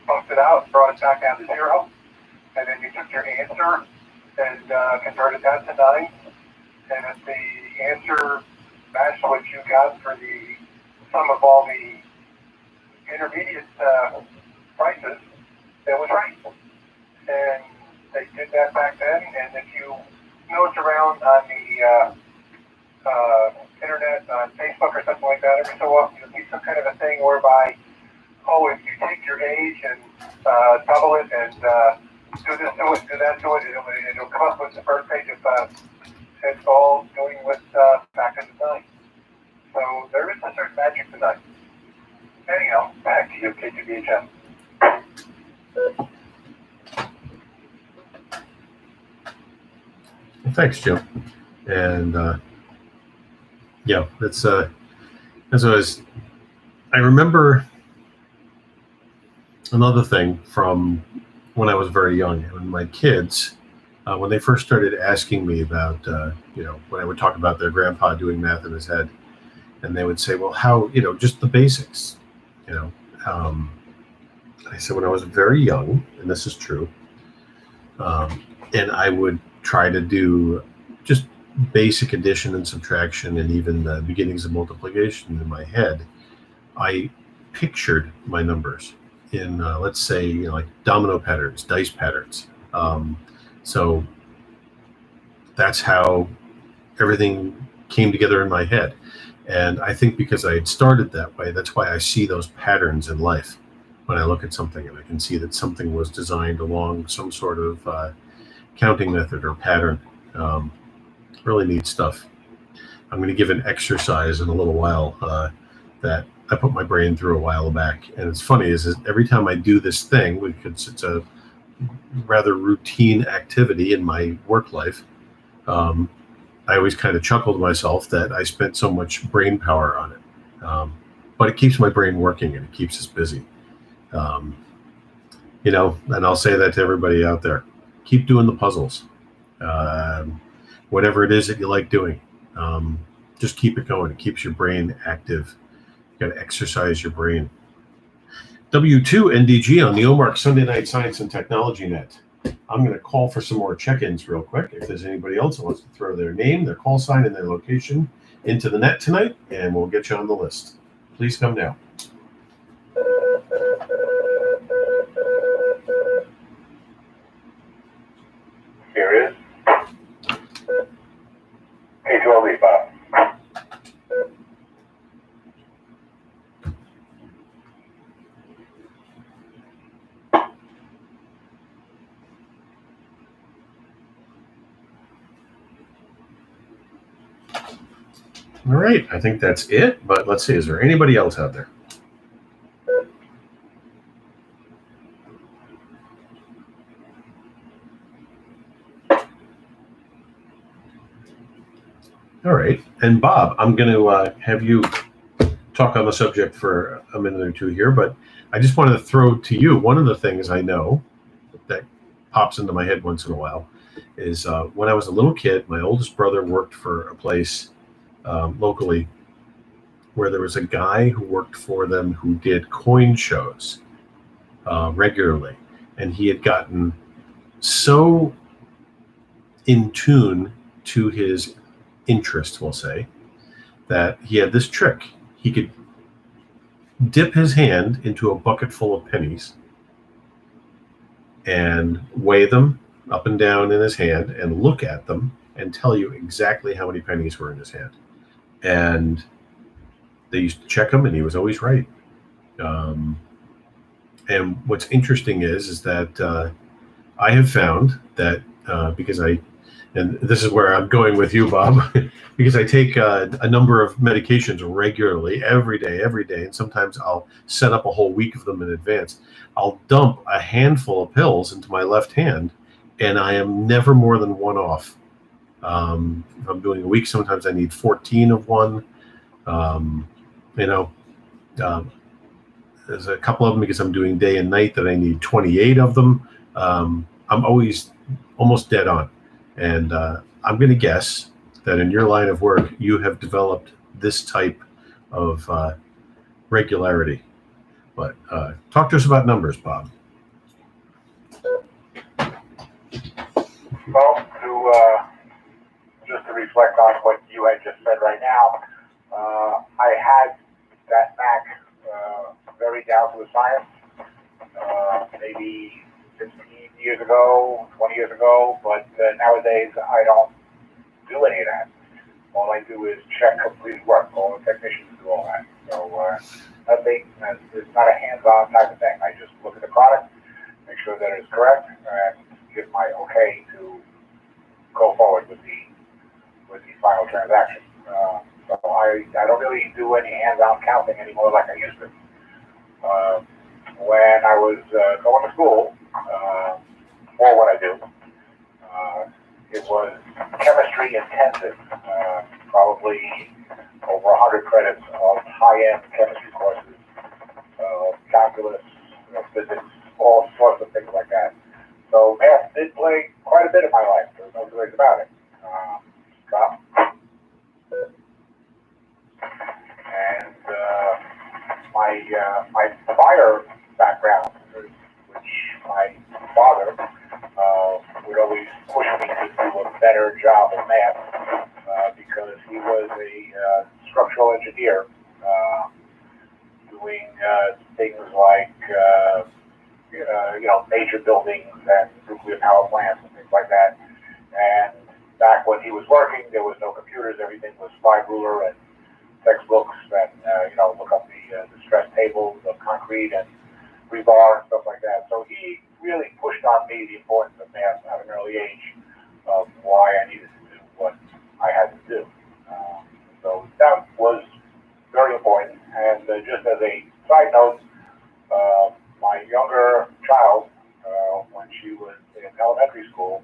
bumped it out, brought it back down to 0, and then you took your answer and converted that to 9. And if the answer matched what you got for the sum of all the intermediate prices, it was right. And they did that back then. And if you nose around on the internet, on Facebook or something like that, every so often you'll see some kind of a thing whereby, oh, if you take your age and double it and do this to it, do that to it, it'll come up with the first page of it's all doing with factors of 9. So there is a certain magic to 9. Anyhow, back to you, KGBHM. Well, thanks, Jim. And yeah, that's always. I remember another thing from when I was very young. When my kids, when they first started asking me about, when I would talk about their grandpa doing math in his head, and they would say, "Well, how, just the basics." I said, when I was very young, and this is true, and I would try to do just basic addition and subtraction and even the beginnings of multiplication in my head, I pictured my numbers in, let's say, like domino patterns, dice patterns. So that's how everything came together in my head. And I think because I had started that way, that's why I see those patterns in life when I look at something, and I can see that something was designed along some sort of counting method or pattern. Really neat stuff. I'm going to give an exercise in a little while that I put my brain through a while back. And it's funny is every time I do this thing, because it's a rather routine activity in my work life, I always kind of chuckle to myself that I spent so much brain power on it. But it keeps my brain working and it keeps us busy. And I'll say that to everybody out there. Keep doing the puzzles. Whatever it is that you like doing, just keep it going. It keeps your brain active. You got to exercise your brain. W2NDG on the OMARC Sunday Night Science and Technology Net. I'm going to call for some more check-ins real quick. If there's anybody else that wants to throw their name, their call sign, and their location into the net tonight, and we'll get you on the list. Please come now. Here is K12 Bob. All right, I think that's it, but let's see, is there anybody else out there? All right, and Bob, I'm going to have you talk on the subject for a minute or two here, but I just wanted to throw to you one of the things I know that pops into my head once in a while is when I was a little kid, my oldest brother worked for a place locally where there was a guy who worked for them who did coin shows regularly. And he had gotten so in tune to his interest, we'll say, that he had this trick. He could dip his hand into a bucket full of pennies and weigh them up and down in his hand and look at them and tell you exactly how many pennies were in his hand. And they used to check him, and he was always right. And what's interesting is that I have found that because and this is where I'm going with you, Bob, because I take a number of medications regularly, every day, and sometimes I'll set up a whole week of them in advance. I'll dump a handful of pills into my left hand, and I am never more than one off. If I'm doing a week, sometimes I need 14 of one. There's a couple of them because I'm doing day and night that I need 28 of them. I'm always almost dead on. And I'm going to guess that in your line of work, you have developed this type of regularity. But talk to us about numbers, Bob. Well, just to reflect on what you had just said right now, I had that knack very down to the science, maybe 15 years ago, 20 years ago, but nowadays I don't do any of that. All I do is check completed work. All the technicians do all that. So nothing, it's not a hands-on type of thing. I just look at the product, make sure that it's correct, and give my okay to go forward with the final transaction. So I don't really do any hands-on counting anymore like I used to. When I was going to school, for what I do, it was chemistry intensive, probably over 100 credits of high-end chemistry courses, calculus, physics, all sorts of things like that. So math did play quite a bit in my life. There's no two ways about it. And my prior background, which my father would always push me to do a better job of math because he was a structural engineer doing things like major buildings and nuclear power plants and things like that. And back when he was working, there was no computers. Everything was slide ruler and textbooks and look up the stress tables of concrete and rebar and stuff like that. So he really pushed on me the importance of math at an early age of why I needed to do what I had to do. So that was very important. And just as a side note, my younger child, when she was in elementary school,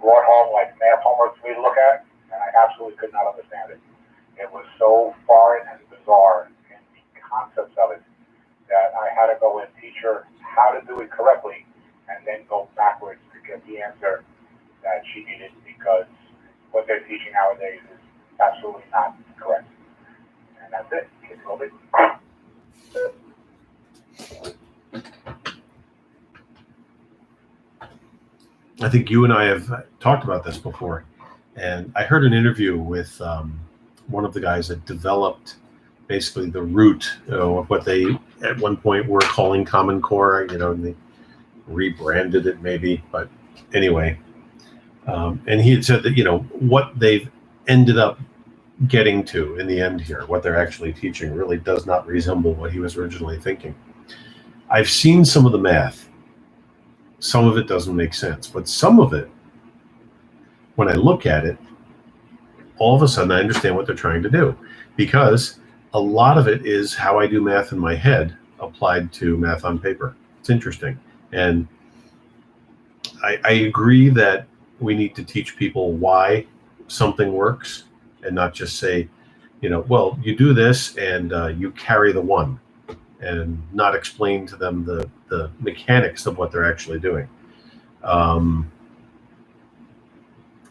brought home like math homework for me to look at, and I absolutely could not understand it. It was so foreign and bizarre in the concepts of it that I had to go and teach her how to do it correctly and then go backwards to get the answer that she needed, because what they're teaching nowadays is absolutely not correct. And that's it. Keep moving. I think you and I have talked about this before, and I heard an interview with one of the guys that developed basically the root of what they at one point were calling Common Core, and they rebranded it maybe, but anyway. And he had said that, what they've ended up getting to in the end here, what they're actually teaching, really does not resemble what he was originally thinking. I've seen some of the math. Some of it doesn't make sense, but some of it, when I look at it, all of a sudden I understand what they're trying to do, because a lot of it is how I do math in my head applied to math on paper. It's interesting. And I agree that we need to teach people why something works and not just say, well, you do this and you carry the one, and not explain to them the mechanics of what they're actually doing.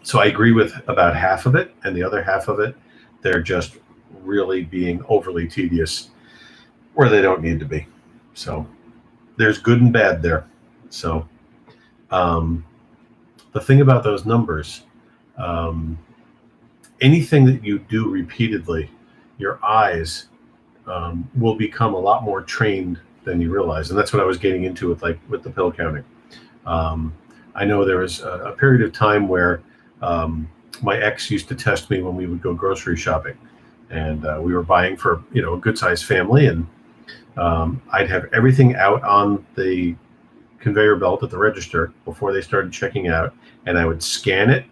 So I agree with about half of it, and the other half of it, they're just really being overly tedious where they don't need to be. So there's good and bad there. So the thing about those numbers, anything that you do repeatedly, your eyes will become a lot more trained than you realize. And that's what I was getting into with the pill counting. I know there was a period of time where my ex used to test me when we would go grocery shopping, and we were buying for a good sized family, and I'd have everything out on the conveyor belt at the register before they started checking out, and I would scan it,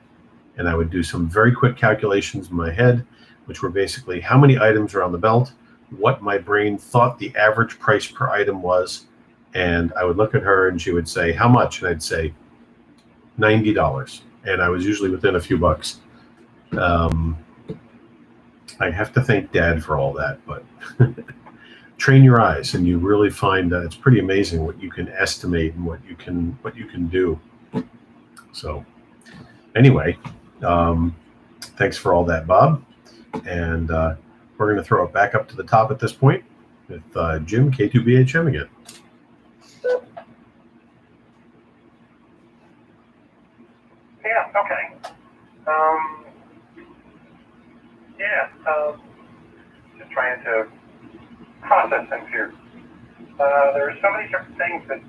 and I would do some very quick calculations in my head, which were basically how many items are on the belt, what my brain thought the average price per item was, and I would look at her and she would say, how much? And I'd say $90, and I was usually within a few bucks. I have to thank Dad for all that, but train your eyes, and you really find that it's pretty amazing what you can estimate and what you can do. So anyway, thanks for all that, Bob. And we're going to throw it back up to the top at this point with Jim, K2BHM again. Yeah, okay. Just trying to process things here. There are so many different things that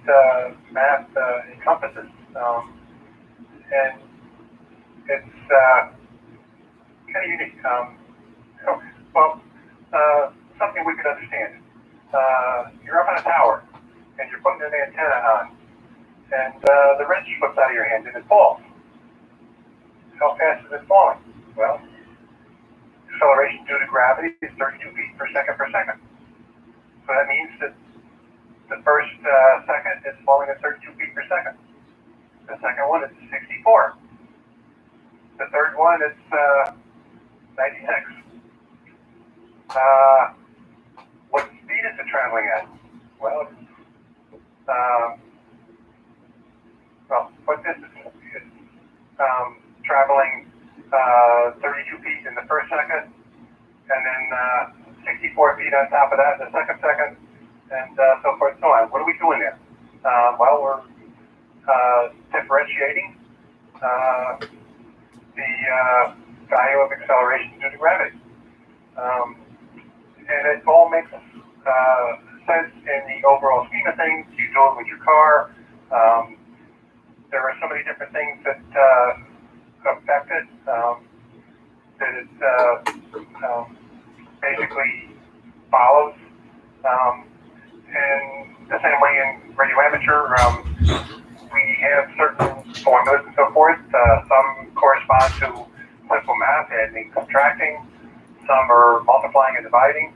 math encompasses, and it's kind of unique. Something we could understand. You're up on a tower, and you're putting an antenna on, and the wrench slips out of your hand and it falls. How fast is it falling? Well, acceleration due to gravity is 32 feet per second per second. So that means that the first second is falling at 32 feet per second. The second one is 64. The third one is 96. What speed is it traveling at? Well, what distance? It's traveling 32 feet in the first second, and then 64 feet on top of that in the second, and so forth and so on. What are we doing there? Well, we're differentiating the value of acceleration due to gravity. And it all makes sense in the overall scheme of things. You do it with your car. There are so many different things that affect it that it basically follows. And the same way in radio amateur, we have certain formulas and so forth. Some correspond to simple math, adding and subtracting. Some are multiplying and dividing.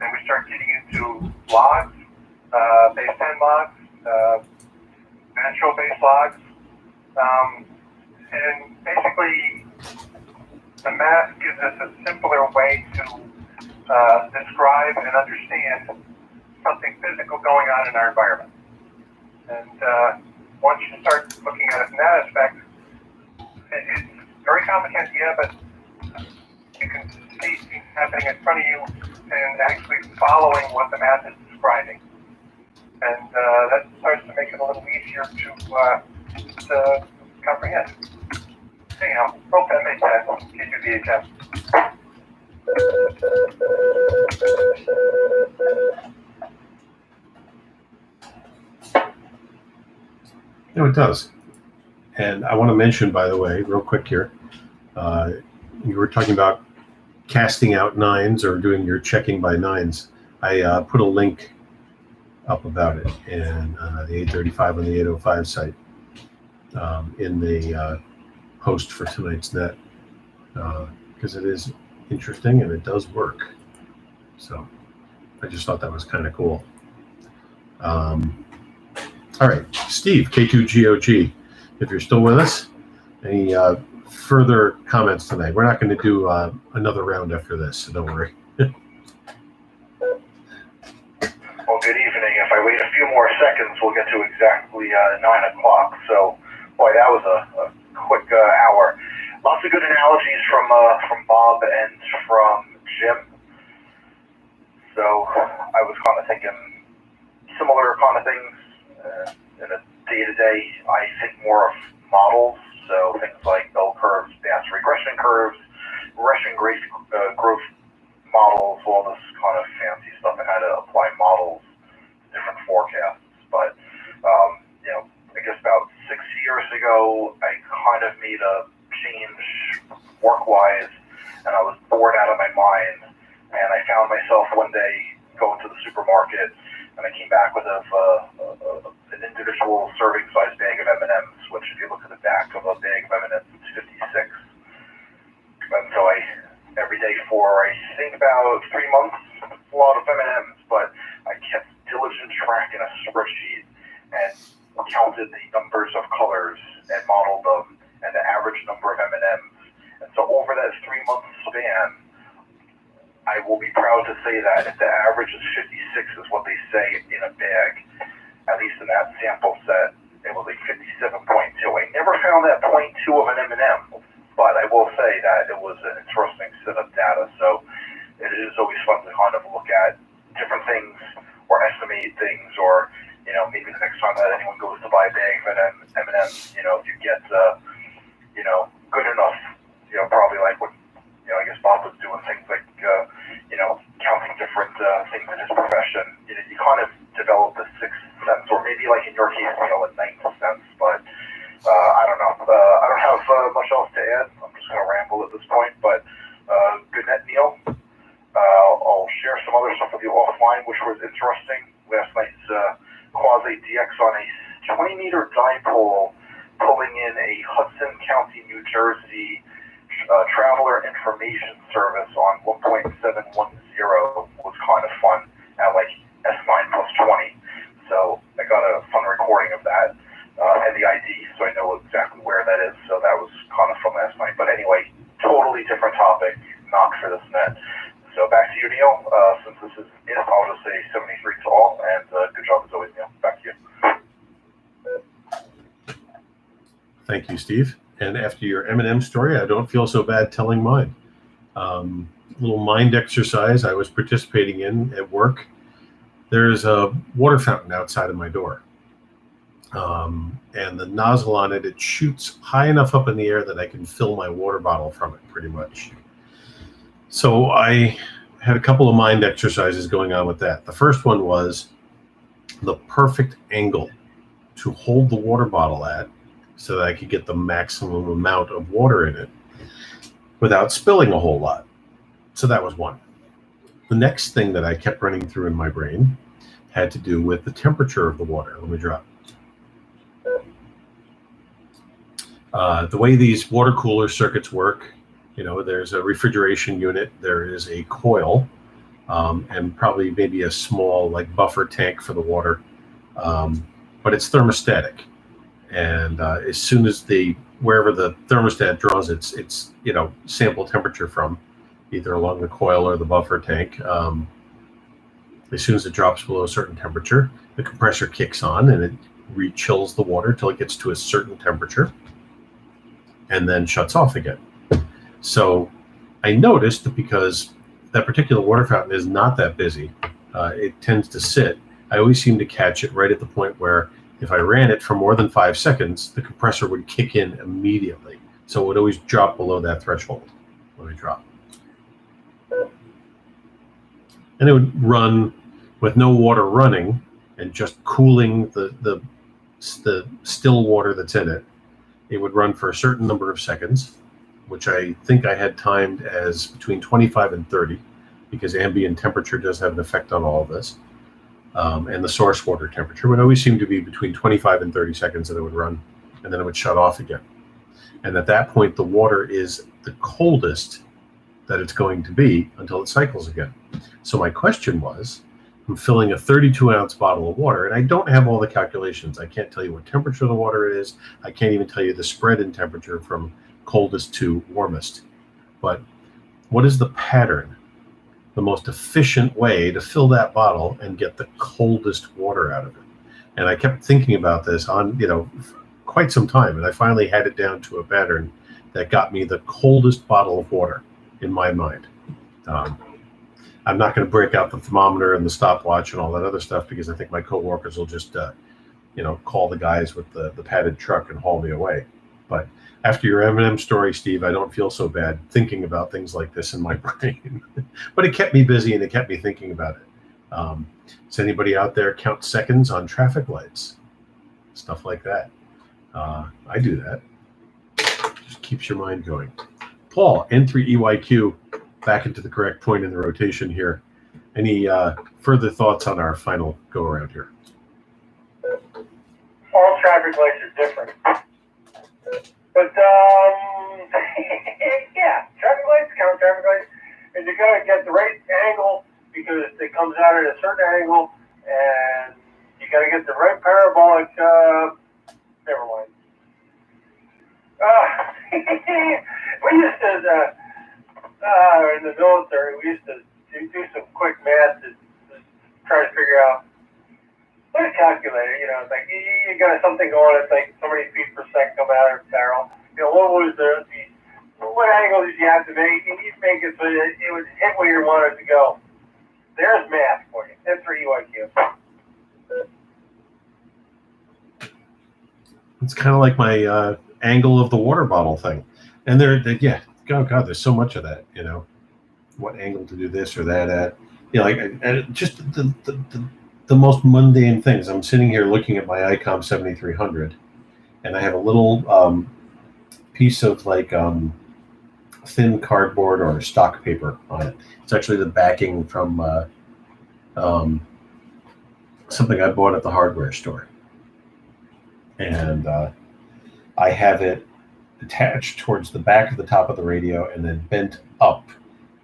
Then we start getting into logs, base 10 logs, natural base logs. And basically, the math gives us a simpler way to describe and understand something physical going on in our environment. And once you start looking at it from that aspect, it's very complicated, yeah, but you can see things happening in front of you and actually following what the math is describing. And that starts to make it a little easier to comprehend. Anyhow, hope that makes sense. K2BHM. No, it does. And I want to mention, by the way, real quick here, you were talking about casting out nines or doing your checking by nines. I put a link up about it in the 835 on the 805 site in the post for tonight's net because it is interesting and it does work. So I just thought that was kind of cool. All right, Steve, K2GOG, if you're still with us, any further comments tonight? We're not going to do another round after this, so don't worry. Well, good evening. If I wait a few more seconds, we'll get to exactly 9 o'clock. So, boy, that was a quick hour. Lots of good analogies from Bob and from Jim. So I was kind of thinking similar kind of things. In a day-to-day, I think more of models, so things like bell curves, Bayes regression curves, regression growth models, all this kind of fancy stuff, and how to apply models to different forecasts. But, I guess about 6 years ago, I kind of made a change work-wise, and I was bored out of my mind, and I found myself one day going to the supermarket, and I came back with an individual serving size bag of M&Ms, which if you look at the back of a bag of M&Ms, it's 56. And so every day for, I think about 3 months, a lot of M&Ms, but I kept diligent track in a spreadsheet and counted the numbers of colors and modeled them and the average number of M&Ms. And so over that 3 month span, I will be proud to say that if the average is 56 is what they say in a bag, at least in that sample set, it was like 57.2. I never found that 0.2 of an M&M, but I will say that it was an interesting set of data. So it is always fun to kind of look at different things or estimate things, or maybe the next time that anyone goes to buy a bag of M&Ms, if you get good enough, probably like what I guess Bob was doing, things like counting different things in his profession. You kind of develop the sixth sense, or maybe like in your case, a ninth sense. But I don't know. I don't have much else to add. I'm just going to ramble at this point. But good night, Neil. I'll share some other stuff with you offline, which was interesting. Last night's Quasi DX on a 20-meter dipole pulling in a Hudson County, New Jersey traveler information service on 1.710 was kind of fun at like S9+20. So I got a fun recording of that and the ID, so I know exactly where that is. So that was kind of fun last night. But anyway, totally different topic, not for this net. So back to you, Neil. Since this is it, I'll just say 73 to all, and good job as always, Neil. Back to you. Thank you, Steve. And after your M&M story, I don't feel so bad telling mine. Little mind exercise I was participating in at work. There's a water fountain outside of my door. And the nozzle on it shoots high enough up in the air that I can fill my water bottle from it pretty much. So I had a couple of mind exercises going on with that. The first one was the perfect angle to hold the water bottle at so that I could get the maximum amount of water in it without spilling a whole lot. So that was one. The next thing that I kept running through in my brain had to do with the temperature of the water. Let me drop. The way these water cooler circuits work, there's a refrigeration unit, there is a coil, and probably maybe a small like buffer tank for the water, but it's thermostatic. And as soon as wherever the thermostat draws its sample temperature from, either along the coil or the buffer tank, as soon as it drops below a certain temperature, the compressor kicks on and it re-chills the water till it gets to a certain temperature and then shuts off again. So I noticed that because that particular water fountain is not that busy, it tends to sit. I always seem to catch it right at the point where if I ran it for more than 5 seconds, the compressor would kick in immediately. So it would always drop below that threshold. Let me drop. And it would run with no water running and just cooling the still water that's in it. It would run for a certain number of seconds, which I think I had timed as between 25 and 30, because ambient temperature does have an effect on all of this. And the source water temperature would always seem to be between 25 and 30 seconds that it would run, and then it would shut off again. And at that point, the water is the coldest that it's going to be until it cycles again. So my question was, I'm filling a 32-ounce bottle of water, and I don't have all the calculations. I can't tell you what temperature the water is. I can't even tell you the spread in temperature from coldest to warmest. But what is the pattern, the most efficient way to fill that bottle and get the coldest water out of it? And I kept thinking about this on, quite some time, and I finally had it down to a pattern that got me the coldest bottle of water in my mind. I'm not going to break out the thermometer and the stopwatch and all that other stuff, because I think my coworkers will just, call the guys with the padded truck and haul me away. But after your M&M story, Steve, I don't feel so bad thinking about things like this in my brain. But it kept me busy and it kept me thinking about it. Does anybody out there count seconds on traffic lights? Stuff like that. I do that. Just keeps your mind going. Paul, N3EYQ, back into the correct point in the rotation here. Any further thoughts on our final go around here? All traffic lights are different. But, yeah, traffic lights count traffic lights. And you gotta get the right angle, because it comes out at a certain angle, and you gotta get the right parabolic, never mind. We used to, in the military, we used to do some quick math to try to figure out, what a calculator, it's like, you got something going, it's like so many feet per second come out of the barrel. What was the what angle did you have to make? You need to make it so that it would hit where you wanted it to go. There's math for you. That's for EYQ. It's kind of like my angle of the water bottle thing. And yeah, oh God, there's so much of that, you know, what angle to do this or that at. You know, like just the most mundane things. I'm sitting here looking at my ICOM 7300, and I have a little piece of like thin cardboard or stock paper on it. It's actually the backing from something I bought at the hardware store. And I have it attached towards the back of the top of the radio and then bent up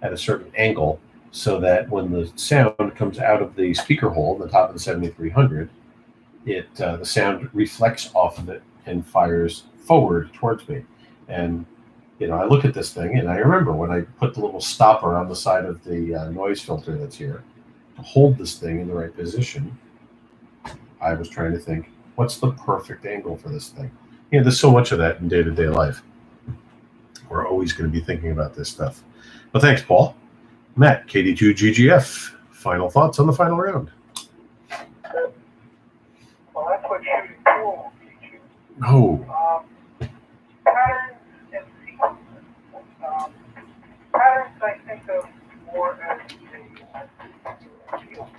at a certain angle so that when the sound comes out of the speaker hole, the top of the 7300, the sound reflects off of it and fires forward towards me. And you know, I look at this thing and I remember when I put the little stopper on the side of the noise filter that's here to hold this thing in the right position. I was trying to think, what's the perfect angle for this thing? You know, there's so much of that in day-to-day life. We're always going to be thinking about this stuff. Well, thanks, Paul. Matt, KD2GGF, final thoughts on the final round? Well, that's what shooting pool will teach you. Oh. Patterns and sequences. Patterns I think of more as a field.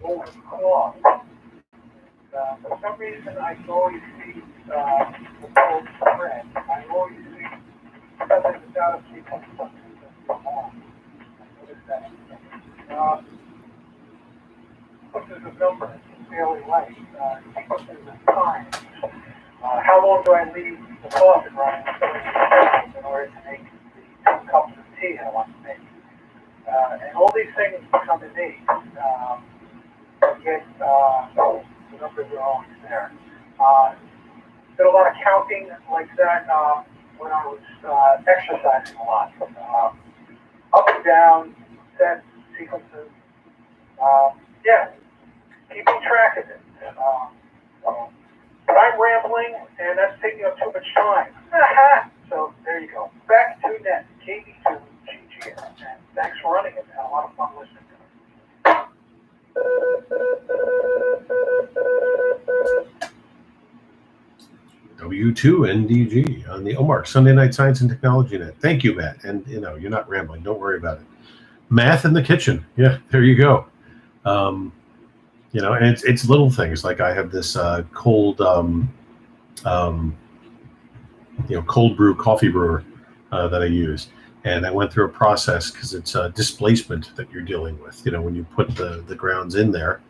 Over cloth. For some reason, I always see the cold thread. I always see something without a sequence. I noticed that. Sequences of numbers is fairly light. Sequences of time. How long do I leave the faucet running in order to make the 2 cups of tea I want to make? And all these things become innate. Get the numbers are always there. Did a lot of counting like that when I was exercising a lot. Up and down, sets, sequences. Yeah, keeping track of it. But I'm rambling, and that's taking up too much time. So there you go. Back to net, KD2GGF. And thanks for running it. Had a lot of fun listening to it. W2NDG on the OMARC Sunday Night Science and Technology Net. Thank you, Matt. And you know, you're not rambling. Don't worry about it. Math in the kitchen. Yeah, there you go. You know, and it's little things like I have this cold brew coffee brewer that I use. And I went through a process because it's a displacement that you're dealing with. You know, when you put the grounds in their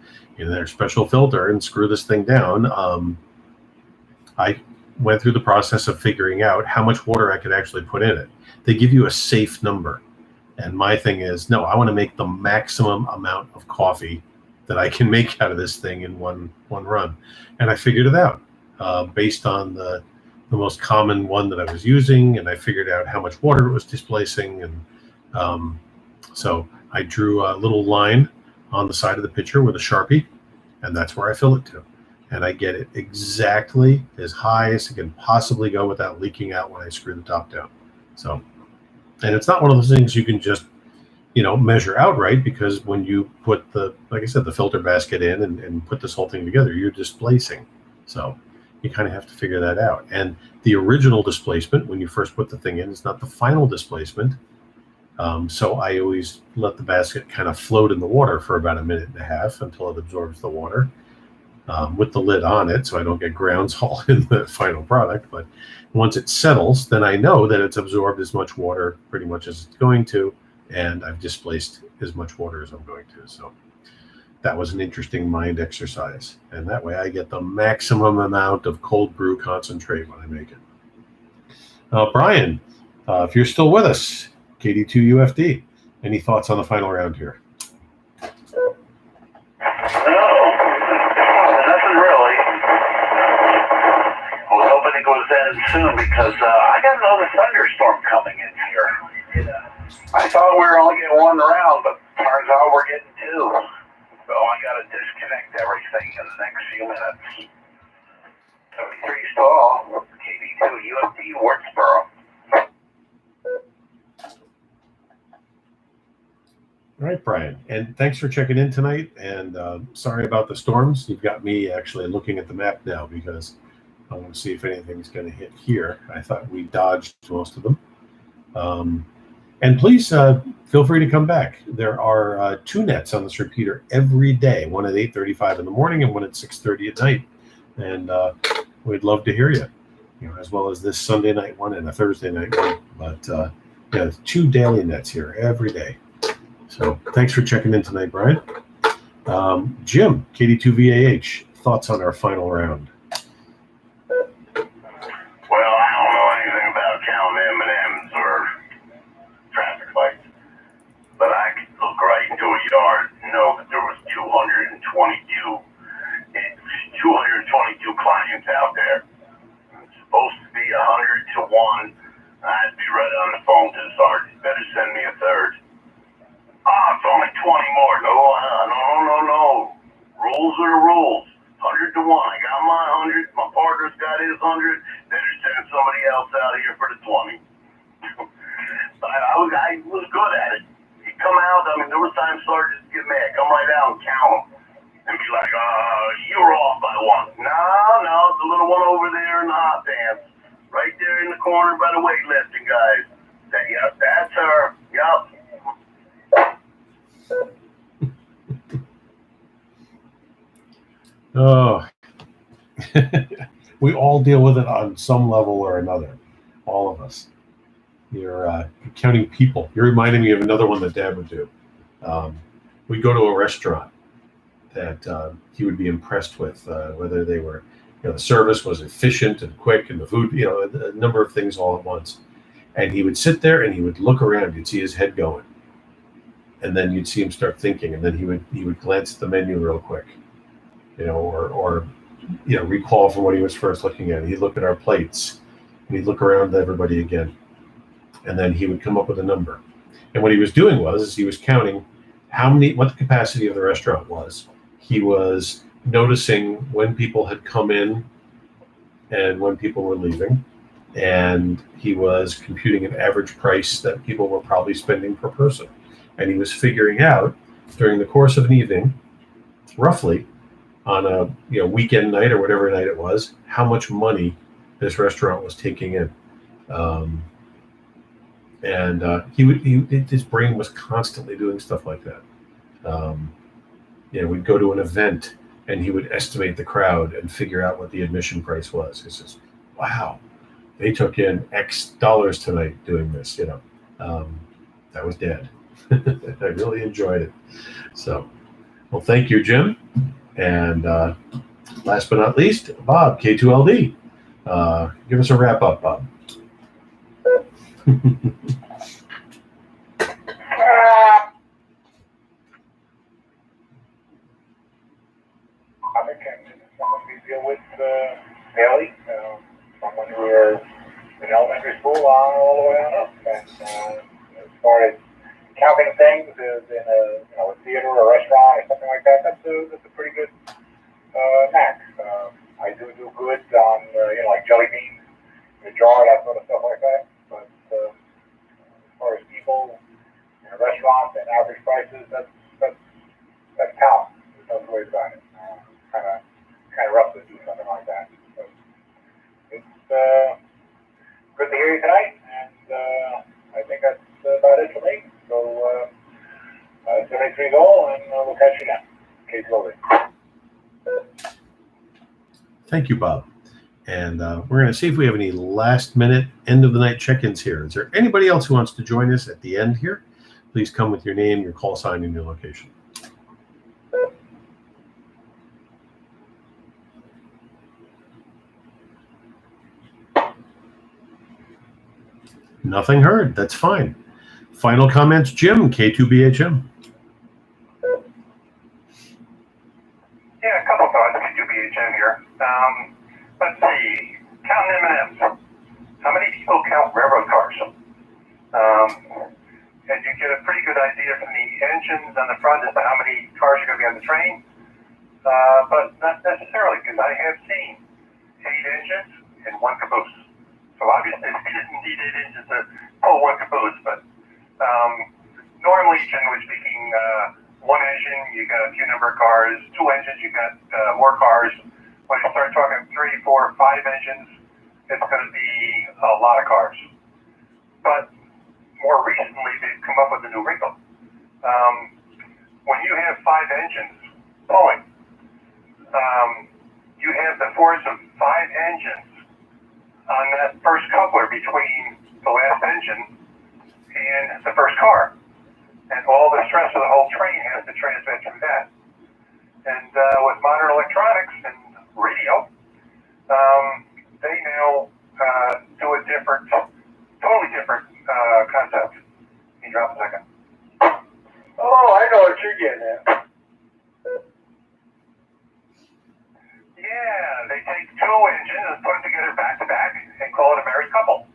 special filter and screw this thing down, I went through the process of figuring out how much water I could actually put in it. They give you a safe number. And my thing is, no, I want to make the maximum amount of coffee that I can make out of this thing in one run. And I figured it out based on the most common one that I was using, and I figured out how much water it was displacing, and so I drew a little line on the side of the pitcher with a Sharpie, and that's where I fill it to, and I get it exactly as high as it can possibly go without leaking out when I screw the top down. So, and it's not one of those things you can just measure outright, because when you put like I said, the filter basket in and put this whole thing together, you're displacing. So you kind of have to figure that out. And the original displacement, when you first put the thing in, is not the final displacement. So I always let the basket kind of float in the water for about 1.5 minutes until it absorbs the water with the lid on it, so I don't get grounds all in the final product. But once it settles, then I know that it's absorbed as much water pretty much as it's going to, and I've displaced as much water as I'm going to. So that was an interesting mind exercise. And that way I get the maximum amount of cold brew concentrate when I make it. Brian, if you're still with us, KD2UFD, any thoughts on the final round here? No, nothing really. I was hoping it goes in soon because I got another thunderstorm coming in here. I thought we were only getting 1 round, but turns out we're getting 2. So I got to disconnect everything in the next few minutes. 73 stall, KB2 UFD Wardsboro. All right, Brian, and thanks for checking in tonight. And sorry about the storms. You've got me actually looking at the map now because I want to see if anything's going to hit here. I thought we dodged most of them. And please feel free to come back. There are 2 nets on this repeater every day, one at 8:35 in the morning and one at 6:30 at night. And we'd love to hear you, as well as this Sunday night one and a Thursday night one. But yeah, 2 daily nets here every day. So thanks for checking in tonight, Brian. Jim, KD2VAH, thoughts on our final round? Well, I don't know anything about counting M&Ms or traffic lights, but I could look right into a yard and know that there was 222 clients out there. It's supposed to be 100 to 1. I'd be right on the phone to the sergeant. Better send me a third. It's only 20 more. No. Rules are the rules. 100 to 1. I got my 100. My partner's got his 100. Better send somebody else out here for the 20. But I was good at it. He'd come out. I mean, there was times sergeants get mad. Come right out and count them. And be like, you were off by 1. No, it's a little one over there in the hot pants. Right there in the corner by the weightlifting guys. Yep, that's her. Yep. Oh, we all deal with it on some level or another. All of us. You're counting people. You're reminding me of another one that Dad would do. We'd go to a restaurant that he would be impressed with, whether they were, the service was efficient and quick, and the food, a number of things all at once. And he would sit there and he would look around. You'd see his head going, and then you'd see him start thinking, and then he would glance at the menu real quick, or recall from what he was first looking at. He'd look at our plates, and he'd look around at everybody again, and then he would come up with a number. And what he was doing was he was counting what the capacity of the restaurant was. He was noticing when people had come in and when people were leaving, and he was computing an average price that people were probably spending per person. And he was figuring out during the course of an evening, roughly on a weekend night or whatever night it was, how much money this restaurant was taking in. His brain was constantly doing stuff like that. We'd go to an event and he would estimate the crowd and figure out what the admission price was. He says, wow, they took in X dollars tonight doing this, that was Dad. I really enjoyed it. So, well, thank you, Jim. And last but not least, Bob, K2LD. Give us a wrap up, Bob. Someone we deal with daily, someone who is in elementary school all the way on up. And as far as counting things in a theater or a restaurant or something like that, that's a pretty good knack. I do good on like jelly beans in a jar, that sort of stuff like that. But as far as people in a restaurant and average prices, that's talent. There's no two ways about it. Kind of rough to do something like that. But it's good to hear you tonight, and I think that's about it for me. So 73 goal, and we'll catch you now. Okay, slowly. Thank you, Bob. And we're going to see if we have any last-minute, end-of-the-night check-ins here. Is there anybody else who wants to join us at the end here? Please come with your name, your call sign, and your location. Nothing heard. That's fine. Final comments, Jim, K2BHM. Yeah, a couple thoughts. K2BHM here. Let's see. Counting M&Ms. How many people count railroad cars? And you get a pretty good idea from the engines on the front as to how many cars are going to be on the train. But not necessarily, because I have seen engines and one caboose. So obviously they didn't need 8 engines to pull one caboose, but normally, generally speaking, one engine, you got a few number of cars. 2 engines, you got more cars. When you start talking 3, 4, 5 engines, it's going to be a lot of cars. But more recently, they've come up with a new wrinkle. When you have 5 engines pulling, you have the force of 5 engines on that first coupler between the last engine and the first car. And all the stress of the whole train has to transmit through that. And with modern electronics and radio, they now do a different, totally different concept. Can you drop a second? Oh, I know what you're getting at. Yeah, they take 2 engines and put them together back to back and call it a married couple.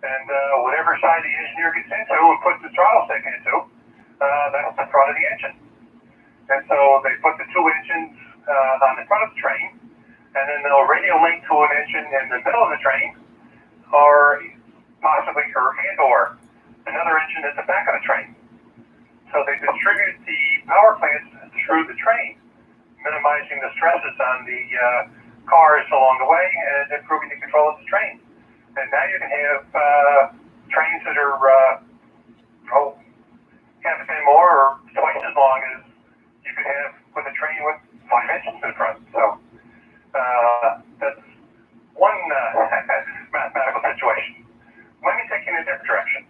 And whatever side the engineer gets into and puts the throttle stick into, that's the front of the engine. And so they put the 2 engines on the front of the train, and then they'll radio link to an engine in the middle of the train, or possibly or another engine at the back of the train. So they distribute the power plants through the train, minimizing the stresses on the cars along the way and improving the control of the train. And now you can have trains that are half a bit more or twice as long as you could have with a train with 5 engines in front. So that's one mathematical situation. Let me take you in a different direction.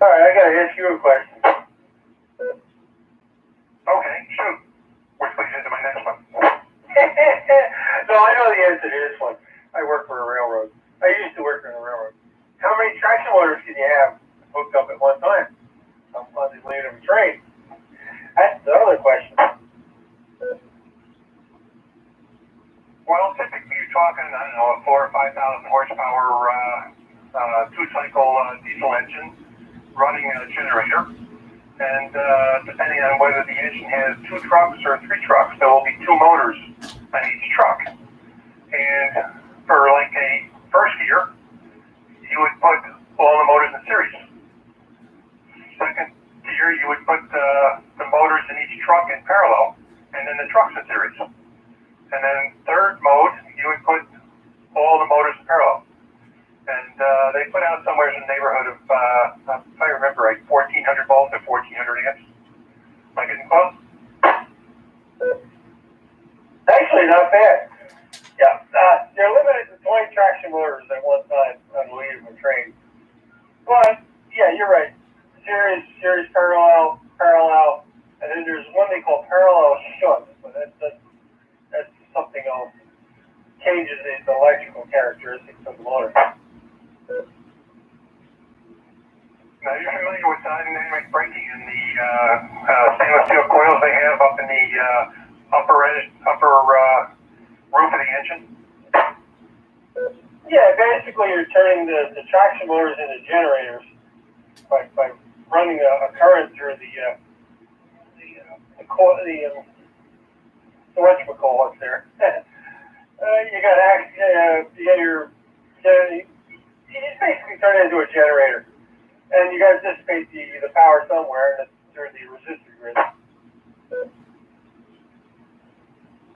All right, I gotta ask you a question. Okay, shoot. Which leads into my next one. No, I know the answer to this one. I work for a railroad. I used to work for a railroad. How many traction motors can you have hooked up at one time on the lane of a train? That's the other question. Well, typically you're talking, I don't know, a 4,000 or 5,000 horsepower 2-cycle diesel engine running a generator. And depending on whether the engine has 2 trucks or 3 trucks, there will be 2 motors on each truck. And for like a first gear, you would put all the motors in series. Second gear, you would put the motors in each truck in parallel, and then the trucks in series. And then third mode, you would put all the motors in parallel. And they put out somewhere in the neighborhood of, if I remember right, 1,400 volts or 1,400 amps. Am I getting close? Actually, not bad. Yeah, they're limited to 20 traction motors at one time on the lead of a train. But yeah, you're right. Series, parallel, and then there's one they call parallel shunt, but that's something else. Changes the electrical characteristics of the motor. Now, you're familiar with dynamic braking and the stainless steel coils they have up in the upper roof of the engine? Yeah, basically you're turning the traction motors into generators by running a current through the whatchamacallit there. You just basically turn it into a generator. And you got to dissipate the power somewhere, and it's through the resistor grid.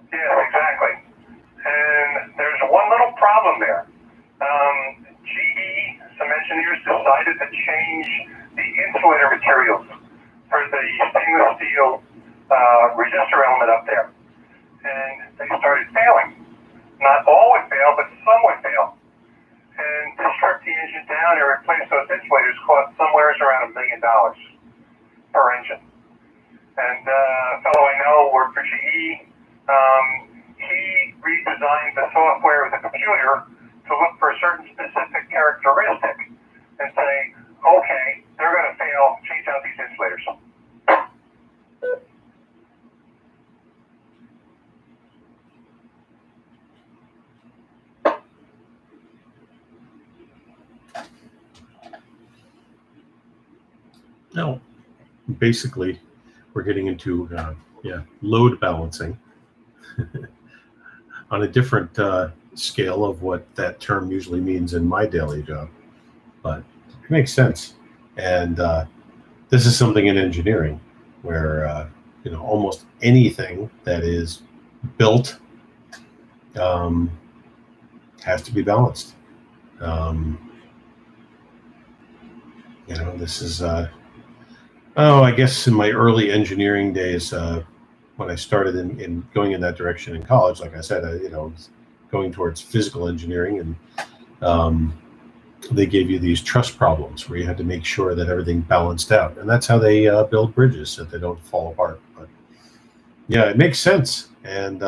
Yes, exactly. And there's one little problem there. GE, some engineers decided to change the insulator materials for the stainless steel resistor element up there. And they started failing. Not all would fail, but some would fail. And to strip the engine down and replace those insulators cost somewhere around $1 million per engine. And a fellow I know worked for GE. He redesigned the software with a computer to look for a certain specific characteristic and say, okay, they're going to fail, change out these insulators. No. basically, we're getting into load balancing on a different scale of what that term usually means in my daily job. But it makes sense. And this is something in engineering where almost anything that is built has to be balanced. This is I guess in my early engineering days, when I started in going in that direction in college, like I said, I was going towards physical engineering, and they gave you these truss problems where you had to make sure that everything balanced out, and that's how they build bridges, so that they don't fall apart. But yeah, it makes sense, and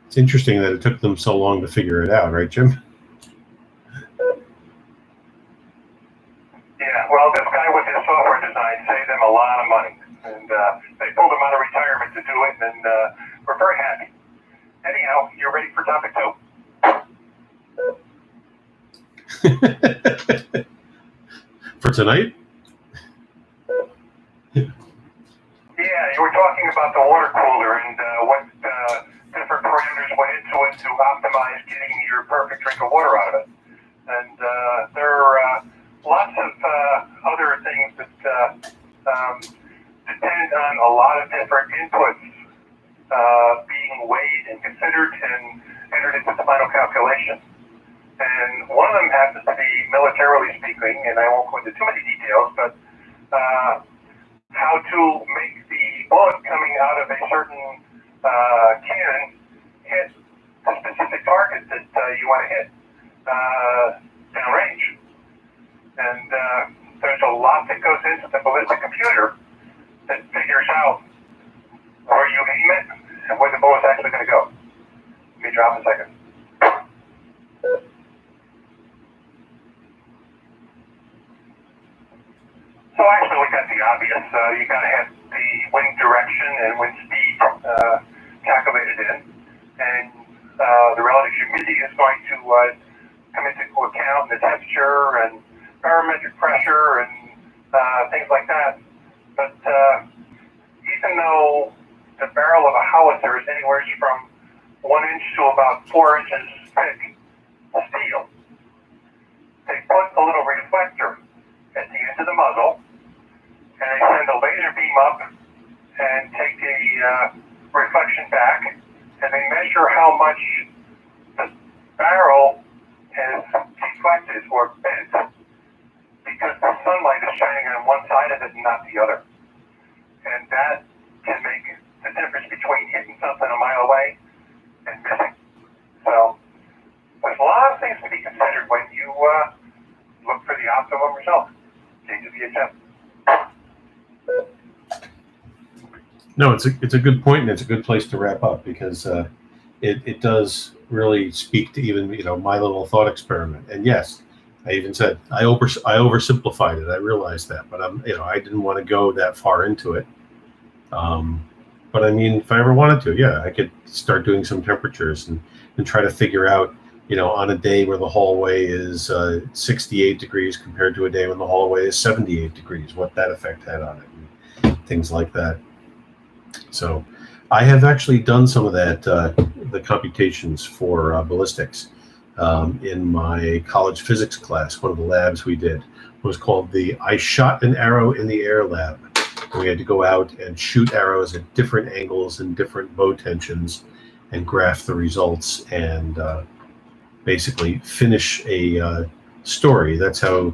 it's interesting that it took them so long to figure it out, right, Jim? Yeah, well, this guy with his software design saved them a lot of money, and they pulled him out of retirement to do it, and we're very happy. Anyhow, you're ready for topic 2? For tonight? Yeah, you were talking about the water cooler and what different parameters went into it to optimize getting your perfect drink of water out of it. And there are lots of other things that depend on a lot of different inputs being weighed and considered and entered into the final calculation. And one of them happens to be, militarily speaking, and I won't go into too many details, but how to make the bullet coming out of a certain cannon hit a specific target that you want to hit downrange. And there's a lot that goes into the ballistic computer that figures out where you aim it and where the bullet's actually going to go. Let me drop a second. So actually we got the obvious. You got to have the wind direction and wind speed calculated in. And the relative humidity is going to come into account, the temperature and barometric pressure and things like that. But even though the barrel of a howitzer is anywhere from 1 inch to about 4 inches thick steel, they put a little reflector at the end of the muzzle, and they send a laser beam up and take a reflection back, and they measure how much the barrel has deflected or bent, because the sunlight is shining on one side of it and not the other. And that can make the difference between hitting something a mile away and missing. So there's a lot of things to be considered when you look for the optimum result. Change the attempt. No, it's a good point, and it's a good place to wrap up, because it does really speak to even my little thought experiment. And yes, I even said I oversimplified it. I realized that, but I didn't want to go that far into it. But I mean, if I ever wanted to, yeah, I could start doing some temperatures and try to figure out, on a day where the hallway is 68 degrees compared to a day when the hallway is 78 degrees, what that effect had on it, and things like that. So I have actually done some of that, the computations for ballistics in my college physics class. One of the labs we did was called the I Shot an Arrow in the Air lab. We had to go out and shoot arrows at different angles and different bow tensions and graph the results and basically finish a story. That's how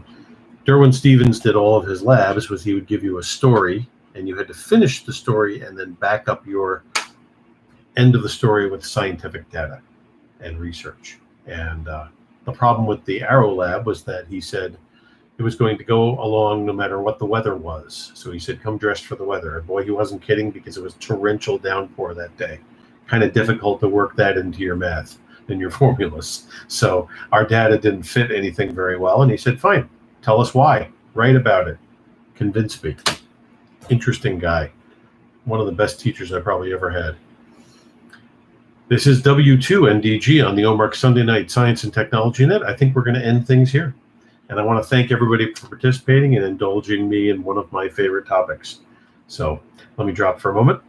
Derwin Stevens did all of his labs, was he would give you a story and you had to finish the story and then back up your end of the story with scientific data and research. And the problem with the Arrow lab was that he said it was going to go along no matter what the weather was. So he said, come dressed for the weather. And boy, he wasn't kidding, because it was torrential downpour that day. Kind of difficult to work that into your math and your formulas. So our data didn't fit anything very well. And he said, fine, tell us why. Write about it. Convince me. Interesting guy. One of the best teachers I probably ever had. This is W2NDG on the OMARC Sunday Night Science and Technology Net. I think we're going to end things here. And I want to thank everybody for participating and indulging me in one of my favorite topics. So let me drop for a moment.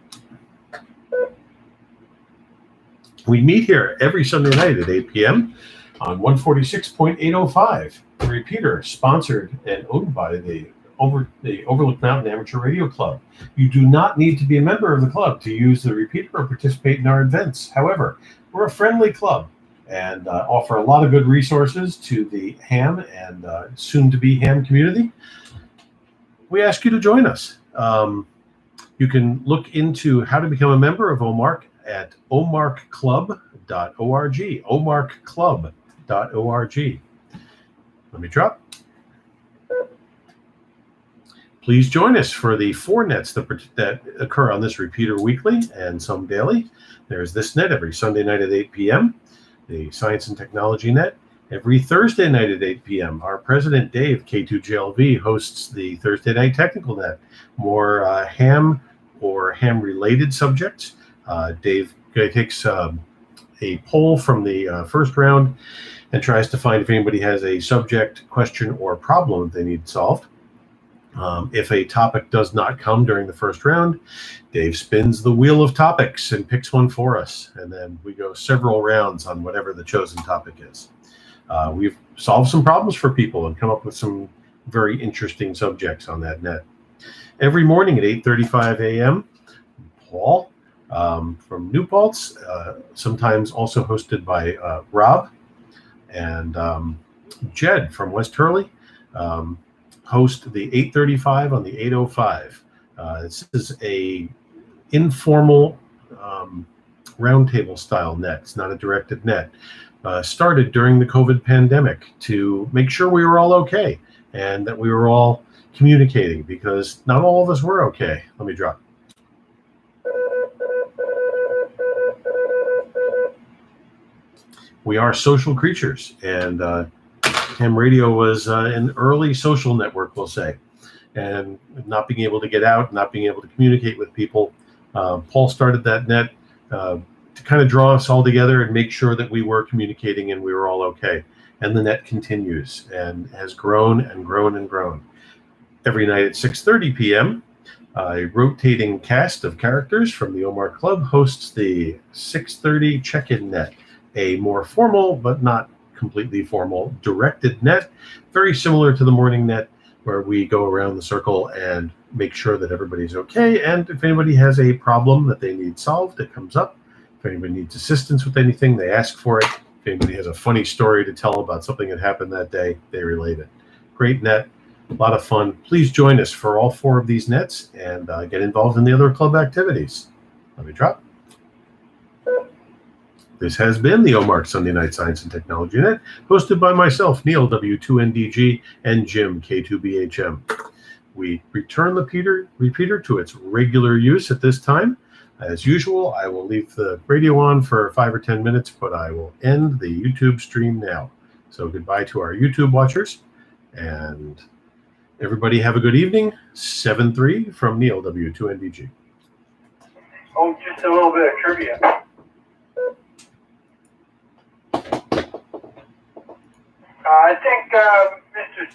We meet here every Sunday night at 8 p.m. on 146.805, the repeater, sponsored and owned by the Overlook Mountain Amateur Radio Club. You do not need to be a member of the club to use the repeater or participate in our events. However, we're a friendly club and offer a lot of good resources to the ham and soon-to-be ham community. We ask you to join us. You can look into how to become a member of OMARC at omarcclub.org, omarcclub.org. Let me drop. Please join us for the 4 nets that occur on this repeater weekly and some daily. There's this net every Sunday night at 8 p.m., the Science and Technology net. Every Thursday night at 8 p.m., our president, Dave, K2GLV, hosts the Thursday Night Technical Net. More ham or ham-related subjects. Dave takes a poll from the first round and tries to find if anybody has a subject, question, or problem that they need solved. If a topic does not come during the first round, Dave spins the wheel of topics and picks one for us. And then we go several rounds on whatever the chosen topic is. We've solved some problems for people and come up with some very interesting subjects on that net. Every morning at 8:35 a.m., Paul from New Paltz, sometimes also hosted by Rob and Jed from West Hurley, host the 8:35 on the 8:05. This is a informal roundtable style net. It's not a directed net. Started during the COVID pandemic to make sure we were all okay and that we were all communicating, because not all of us were okay. Let me drop. We are social creatures, and ham radio was an early social network, we'll say. And not being able to get out, not being able to communicate with people, Paul started that net to kind of draw us all together and make sure that we were communicating and we were all okay. And the net continues and has grown and grown and grown. Every night at 6:30 p.m., a rotating cast of characters from the OMARC Club hosts the 6:30 check-in net, a more formal but not completely formal directed net, very similar to the morning net, where we go around the circle and make sure that everybody's okay. And if anybody has a problem that they need solved, it comes up. If anybody needs assistance with anything, they ask for it. If anybody has a funny story to tell about something that happened that day, they relate it. Great net, a lot of fun. Please join us for all 4 of these nets and get involved in the other club activities. Let me drop. This has been the OMARC Sunday Night Science and Technology Net, hosted by myself, Neil, W2NDG, and Jim, K2BHM. We return the repeater to its regular use at this time. As usual, I will leave the radio on for 5 or 10 minutes, but I will end the YouTube stream now. So goodbye to our YouTube watchers, and everybody have a good evening. 7-3 from Neil, W2NDG. Oh, just a little bit of trivia. I think Mr.